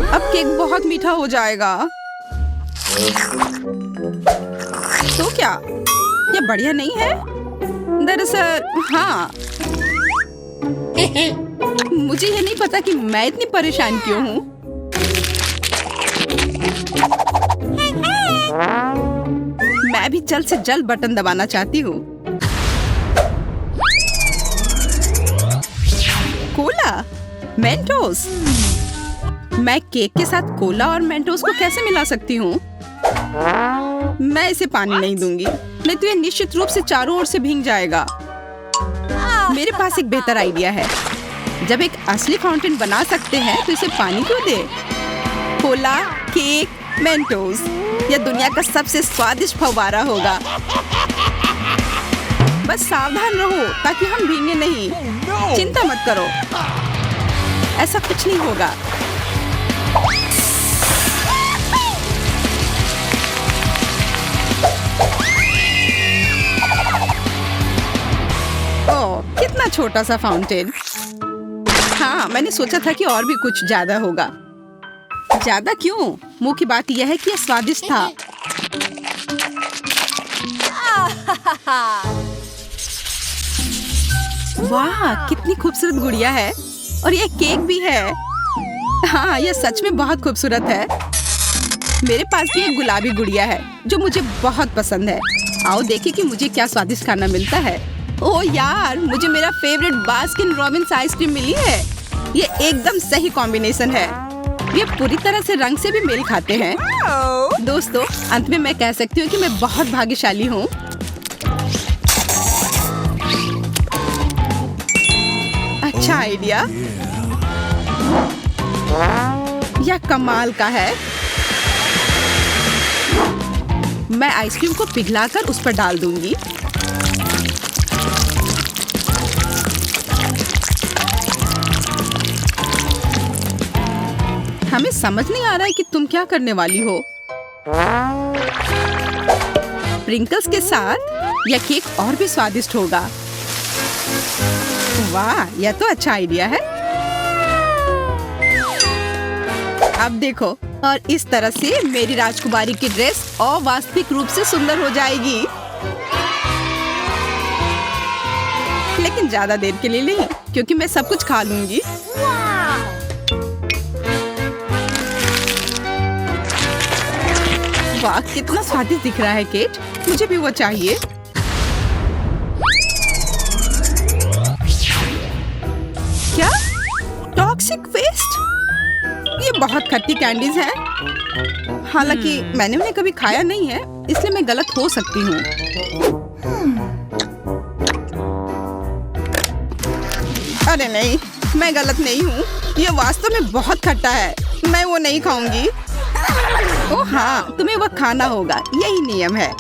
अब केक बहुत मीठा हो जाएगा। तो क्या ये बढ़िया नहीं है? दरअसल हाँ, मुझे ये नहीं पता कि मैं इतनी परेशान क्यों हूँ। मैं भी जल्द से जल्द बटन दबाना चाहती हूँ। Cola, Mentos. मैं केक के साथ कोला और मेंटोस को कैसे मिला सकती हूँ? मैं इसे पानी नहीं दूंगी, नहीं तो यह निश्चित रूप से चारों ओर से भीग जाएगा। मेरे पास एक बेहतर आइडिया है। जब एक असली फाउंटेन बना सकते हैं तो इसे पानी क्यों दे? कोला, केक, मेंटोस, यह दुनिया का सबसे स्वादिष्ट फव्वारा होगा। बस सावधान रहो ताकि हम भीगे नहीं। चिंता मत करो, ऐसा कुछ नहीं होगा। ओह, कितना छोटा सा फाउंटेन। हाँ, मैंने सोचा था कि और भी कुछ ज्यादा होगा। ज्यादा क्यों? मुख्य बात यह है कि यह स्वादिष्ट था। वाह, कितनी खूबसूरत गुड़िया है, और यह केक भी है। हाँ, यह सच में बहुत खूबसूरत है। मेरे पास भी एक गुलाबी गुड़िया है जो मुझे बहुत पसंद है। आओ देखें कि मुझे क्या स्वादिष्ट खाना मिलता है। ओह यार, मुझे मेरा फेवरेट बास्किन रॉबिन्स आइसक्रीम मिली है। ये एकदम सही कॉम्बिनेशन है। ये पूरी तरह से रंग से भी मेल खाते हैं। दोस्तों, अंत में मैं कह सकती हूँ कि मैं बहुत भाग्यशाली हूँ। अच्छा आइडिया। यह कमाल का है। मैं आइसक्रीम को पिघलाकर उस पर डाल दूंगी। हमें समझ नहीं आ रहा है कि तुम क्या करने वाली हो। प्रिंकल्स के साथ यह केक और भी स्वादिष्ट होगा। वाह, यह तो अच्छा आइडिया है। अब देखो, और इस तरह से मेरी राजकुमारी की ड्रेस अवास्तविक रूप से सुंदर हो जाएगी। लेकिन ज्यादा देर के लिए नहीं, क्योंकि मैं सब कुछ खा लूंगी। वाह, कितना स्वादिष्ट दिख रहा है केट। मुझे भी वो चाहिए। क्या? Toxic waste? ये बहुत खट्टी कैंडीज हैं। हालांकि मैंने उन्हें कभी खाया नहीं है, इसलिए मैं गलत हो सकती हूँ। अरे नहीं, मैं गलत नहीं हूँ। ये वास्तव में बहुत खट्टा है। मैं वो नहीं खाऊंगी। ओह हाँ, तुम्हें वो खाना होगा, यही नियम है।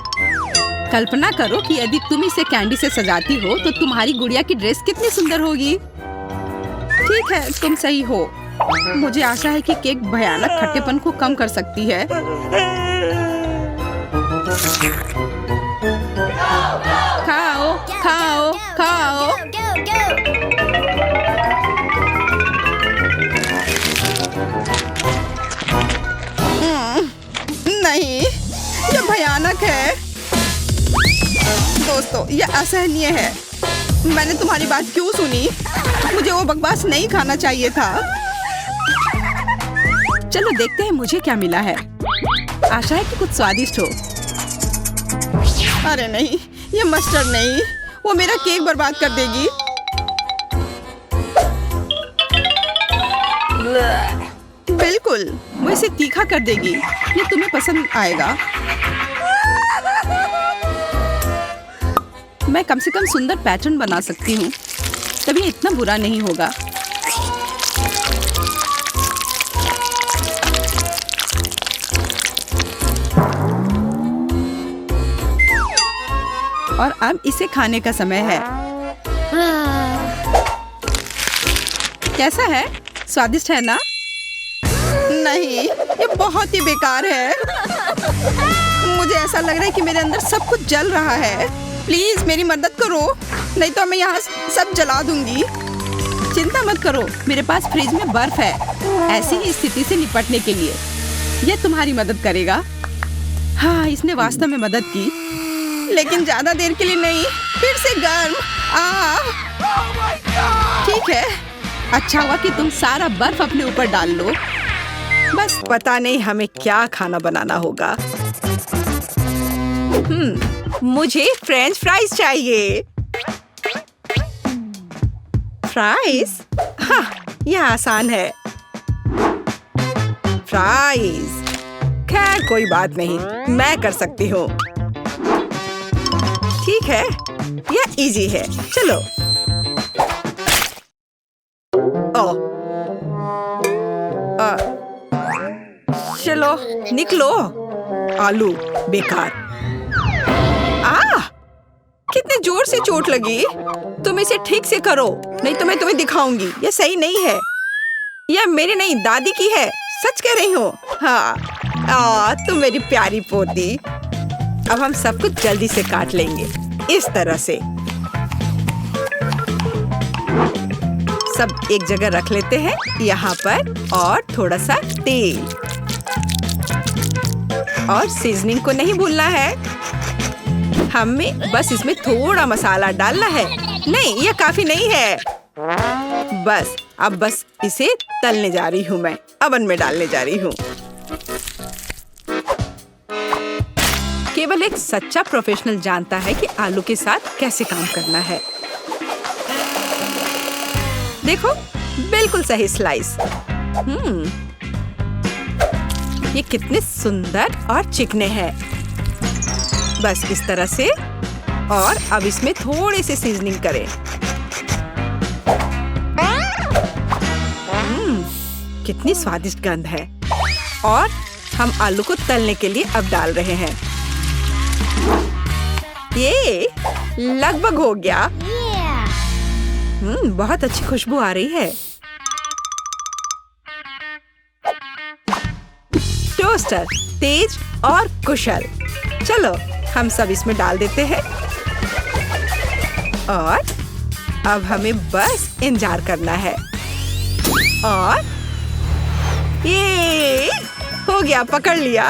कल्पना करो कि यदि तुम इसे कैंडी से सजाती हो तो तुम्हारी गुड़िया की ड्रेस कितनी सुंदर होगी। ठीक है, तुम सही हो। मुझे आशा है कि केक भयानक खट्टेपन को कम कर सकती है। खाओ, खाओ, खाओ। नहीं, ये भयानक है। दोस्तों, ये असहनीय है। मैंने तुम्हारी बात क्यों सुनी? मुझे वो बकवास नहीं खाना चाहिए था। चलो देखते हैं मुझे क्या मिला है। आशा है कि कुछ स्वादिष्ट हो। अरे नहीं, ये मस्टर्ड नहीं, वो मेरा केक बर्बाद कर देगी। बिल्कुल, वो इसे तीखा कर देगी। ये तुम्हें पसंद आएगा। मैं कम से कम सुंदर पैटर्न बना सकती हूँ, तभी इतना बुरा नहीं होगा। और अब इसे खाने का समय है। कैसा है? स्वादिष्ट है ना? नहीं, ये बहुत ही बेकार है। मुझे ऐसा लग रहा है कि मेरे अंदर सब कुछ जल रहा है। प्लीज मेरी मदद करो, नहीं तो मैं यहाँ सब जला दूंगी। चिंता मत करो, मेरे पास फ्रिज में बर्फ है। ऐसी ही स्थिति से निपटने के लिए यह तुम्हारी मदद करेगा। हाँ, इसने वास्तव में मदद की, लेकिन ज्यादा देर के लिए नहीं। फिर से गर्म। ठीक है, अच्छा हुआ कि तुम सारा बर्फ अपने ऊपर डाल लो। बस पता नहीं हमें क्या खाना बनाना होगा। मुझे फ्रेंच फ्राइज चाहिए। फ्राइज? हाँ, यह आसान है। फ्राइज, खैर कोई बात नहीं, मैं कर सकती हूँ। ठीक है, यह इजी है। चलो। चलो निकलो। आलू बेकार। कितने जोर से चोट लगी। तुम इसे ठीक से करो, नहीं तो मैं तुम्हें दिखाऊंगी। यह सही नहीं है। यह मेरी नहीं, दादी की है। सच कह रही हूँ। हाँ, तुम मेरी प्यारी पोती। अब हम सब कुछ जल्दी से काट लेंगे, इस तरह से। सब एक जगह रख लेते हैं, यहाँ पर। और थोड़ा सा तेल, और सीजनिंग को नहीं भूलना है। हमें बस इसमें थोड़ा मसाला डालना है। नहीं, यह काफी नहीं है। बस इसे तलने जा रही हूँ। मैं अवन में डालने जा रही हूँ। केवल एक सच्चा प्रोफेशनल जानता है कि आलू के साथ कैसे काम करना है। देखो, बिल्कुल सही स्लाइस। ये कितने सुंदर और चिकने हैं। बस इस तरह से। और अब इसमें थोड़ी सी सीजनिंग करें। कितनी स्वादिष्ट गंध है। और हम आलू को तलने के लिए अब डाल रहे हैं। ये लगभग हो गया। बहुत अच्छी खुशबू आ रही है। टोस्टर तेज और कुशल। चलो हम सब इसमें डाल देते हैं और अब हमें बस इंतजार करना है। और ये हो गया, पकड़ लिया।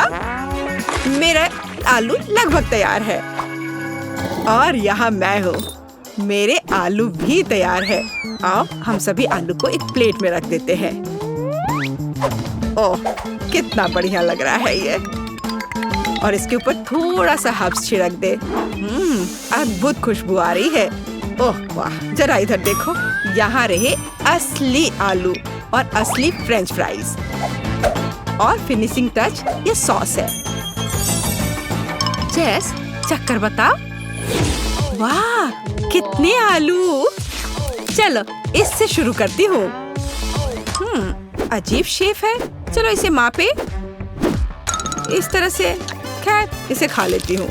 मेरा आलू लगभग तैयार है और यहाँ मैं हूँ, मेरे आलू भी तैयार है। अब हम सभी आलू को एक प्लेट में रख देते हैं। ओह कितना बढ़िया लग रहा है ये। और इसके ऊपर थोड़ा सा हर्ब्स छिड़क दे। अद्भुत खुशबू आ रही है। ओह वाह, जरा इधर देखो, यहाँ रहे असली आलू और असली फ्रेंच फ्राइज। और फिनिशिंग टच ये सॉस है। जेस चक्कर बताओ। वाह कितने आलू। चलो इससे शुरू करती हूँ। अजीब शेप है, चलो इसे मापे। इस तरह से, खैर इसे खा लेती हूँ।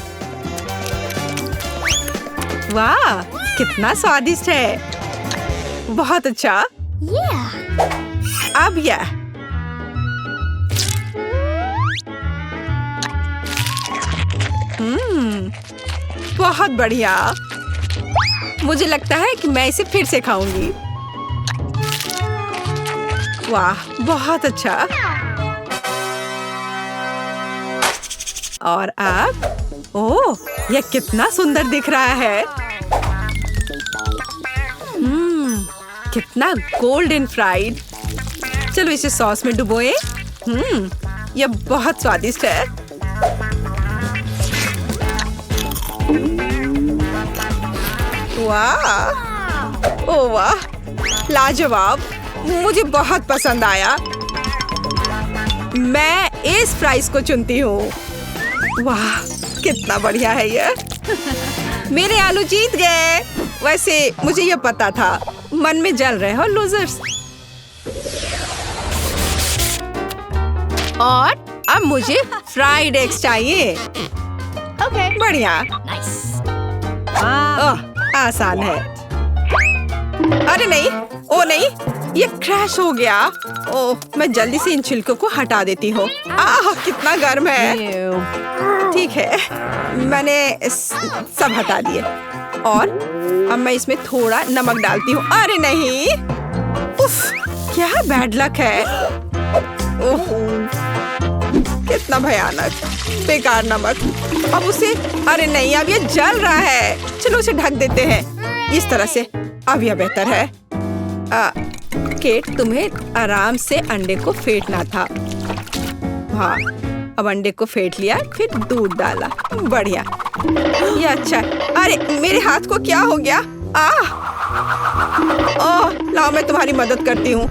वाह कितना स्वादिष्ट है, बहुत अच्छा। अब यह बहुत बढ़िया। मुझे लगता है कि मैं इसे फिर से खाऊंगी। वाह बहुत अच्छा। और अब ओह यह कितना सुंदर दिख रहा है। कितना गोल्डन फ्राइड। चलो इसे सॉस में डुबोए। यह बहुत स्वादिष्ट है। वाह ओह वाह लाजवाब, मुझे बहुत पसंद आया। मैं इस फ्राइज को चुनती हूँ। वाह कितना बढ़िया है ये। मेरे आलू जीत गए। वैसे मुझे ये पता था, मन में जल रहे हो लूजर्स। और अब मुझे फ्राइड एग्स चाहिए। Okay. बढ़िया। ओह आसान है। अरे नहीं, ओ नहीं, ये क्रैश हो गया। ओह मैं जल्दी से इन छिलकों को हटा देती हूँ। आह कितना गर्म है। ठीक है, मैंने सब हटा दिए। और अब मैं इसमें थोड़ा नमक डालती हूँ। अरे नहीं, उफ क्या बैड लक है। ओह कितना भयानक, बेकार नमक। अब उसे, अरे नहीं अब ये जल रहा है। चलो उसे ढक देते हैं इस तरह से। अब यह बेहतर है। केट तुम्हें आराम से अंडे को फेंटना था। हाँ अब अंडे को फेंट लिया, फिर दूध डाला। बढ़िया, ये अच्छा है। अरे मेरे हाथ को क्या हो गया। ओह लाओ मैं तुम्हारी मदद करती हूँ।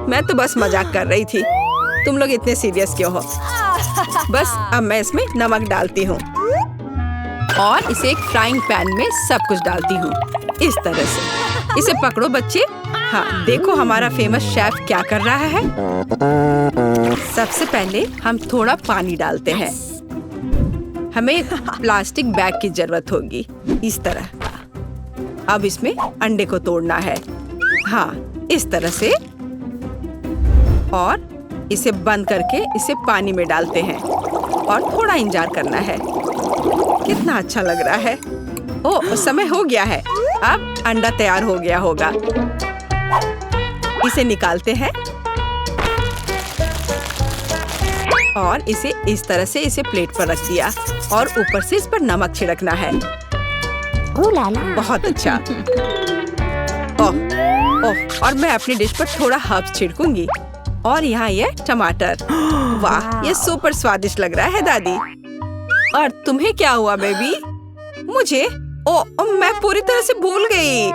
मैं तो बस मजाक कर रही थी, तुम लोग इतने सीरियस क्यों हो। बस अब मैं इसमें नमक डालती हूँ और इसे एक फ्राइंग पैन में सब कुछ डालती हूँ इस तरह से। इसे पकड़ो बच्चे। हाँ देखो हमारा फेमस शेफ क्या कर रहा है। सबसे पहले हम थोड़ा पानी डालते हैं। हमें प्लास्टिक बैग की जरूरत होगी इस तरह का। अब इसमें अंडे को तोड़ना है। हाँ इस तरह से। और इसे बंद करके इसे पानी में डालते हैं और थोड़ा इंतजार करना है। कितना अच्छा लग रहा है। ओह समय हो गया है। अब अंडा तैयार हो गया होगा। इसे निकालते हैं और इसे इस तरह से इसे प्लेट पर रख दिया और ऊपर से इस पर नमक छिड़कना है। बहुत अच्छा। ओह ओह और मैं अपनी डिश पर थोड़ा हर्ब्स छिड़कूंगी। और यहाँ ये टमाटर। वाह ये सुपर स्वादिष्ट लग रहा है दादी। और तुम्हें क्या हुआ बेबी। मुझे मैं पूरी तरह से भूल गई।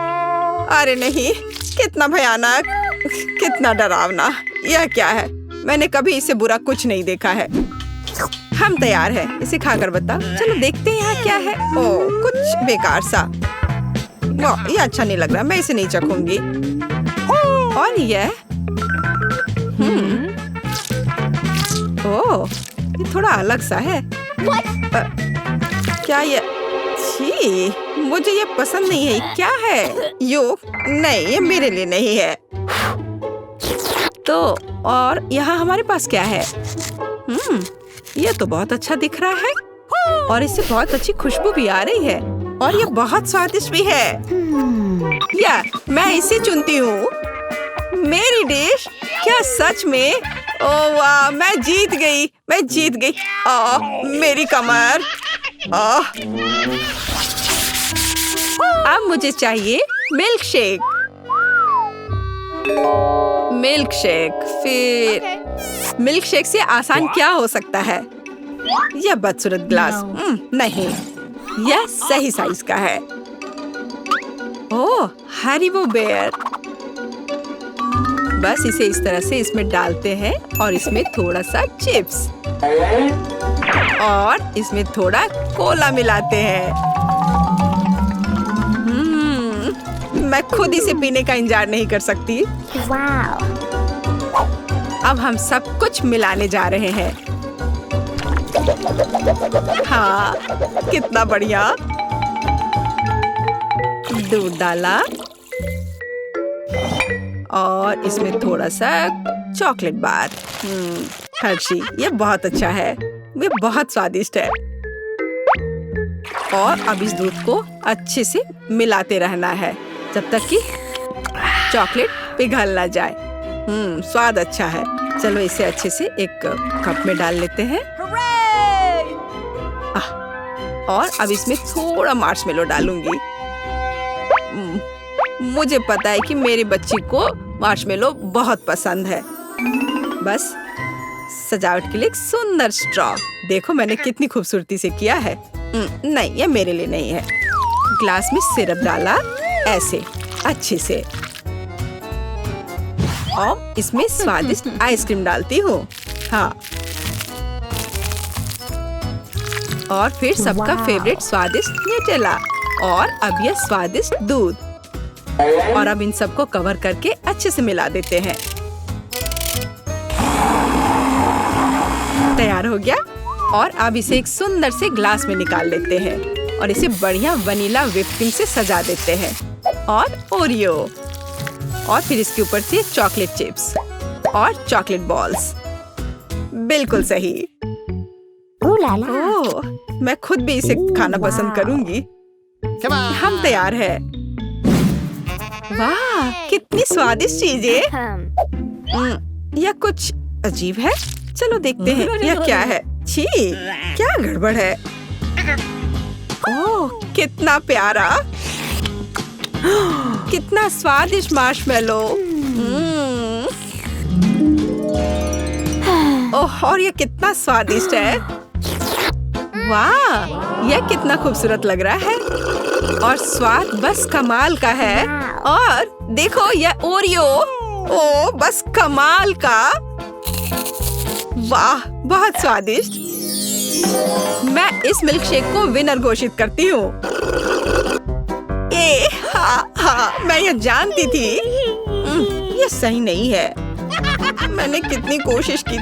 अरे नहीं, कितना भयानक, कितना डरावना। यह क्या है, मैंने कभी इससे बुरा कुछ नहीं देखा है। हम तैयार हैं, इसे खाकर बताओ। चलो देखते हैं यहाँ क्या है। ओह कुछ बेकार सा। वाह ये अच्छा नहीं लग रहा, मैं इसे नहीं चखूंगी। और यह ओह ये थोड़ा अलग सा है। क्या ये, छी मुझे ये पसंद नहीं है। क्या है यो, नहीं ये मेरे लिए नहीं है। तो और यहाँ हमारे पास क्या है? ये तो बहुत अच्छा दिख रहा है और इससे बहुत अच्छी खुशबू भी आ रही है और ये बहुत स्वादिष्ट भी है। या मैं इसे चुनती हूँ। मेरी डिश। क्या सच में? ओह वाह, मैं जीत गई। मेरी कमर। अब मुझे चाहिए मिल्क शेक। फिर मिल्क शेक से आसान क्या हो सकता है? यह बदसूरत ग्लास। नहीं, यह सही साइज का है। ओह, हरीबो बेयर। बस इसे इस तरह से इसमें डालते हैं और इसमें थोड़ा सा चिप्स और इसमें थोड़ा कोला मिलाते हैं। मैं खुद इसे पीने का इंतजार नहीं कर सकती। Wow. अब हम सब कुछ मिलाने जा रहे हैं। हाँ, कितना बढ़िया। दूध डाला और इसमें थोड़ा सा चॉकलेट बार। हर्शी, ये बहुत अच्छा है। ये बहुत स्वादिष्ट है। और अब इस दूध को अच्छे से मिलाते रहना है जब तक कि चॉकलेट पिघल ना जाए। स्वाद अच्छा है। चलो इसे अच्छे से एक कप में डाल लेते हैं। और अब इसमें थोड़ा मार्शमेलो डालूंगी। मुझे पता है कि मेरी बच्ची को मार्शमेलो बहुत पसंद है। बस सजावट के लिए एक सुंदर स्ट्रॉ। देखो मैंने कितनी खूबसूरती से किया है। नहीं, ये मेरे लिए नहीं है। ग्लास में सिरप डाला ऐसे अच्छे से और इसमें स्वादिष्ट आइसक्रीम डालती हूँ। हाँ, और फिर सबका फेवरेट स्वादिष्ट न्यूटेला और अब यह स्वादिष्ट दूध। और अब इन सबको कवर करके अच्छे से मिला देते हैं। तैयार हो गया। और अब इसे एक सुंदर से ग्लास में निकाल लेते हैं और इसे बढ़िया वनीला व्हिप क्रीम से सजा देते हैं और ओरियो और फिर इसके ऊपर से चॉकलेट चिप्स और चॉकलेट बॉल्स। बिल्कुल सही। ओह, मैं खुद भी इसे खाना पसंद करूंगी। हम तैयार हैं। वाह, कितनी स्वादिष्ट चीजें। यह कुछ अजीब है। चलो देखते हैं यह क्या है। छी, क्या गड़बड़ है? ओह, कितना प्यारा, कितना स्वादिष्ट मार्शमेलो। ओह, और ये कितना स्वादिष्ट है। वाह, यह कितना खूबसूरत लग रहा है और स्वाद बस कमाल का है। और देखो यह ओरियो। ओह, बस कमाल का। वाह, बहुत स्वादिष्ट। मैं इस मिल्क शेक को विनर घोषित करती हूँ। हाँ, मैं ये जानती थी। ये सही नहीं है। मैंने कितनी कोशिश की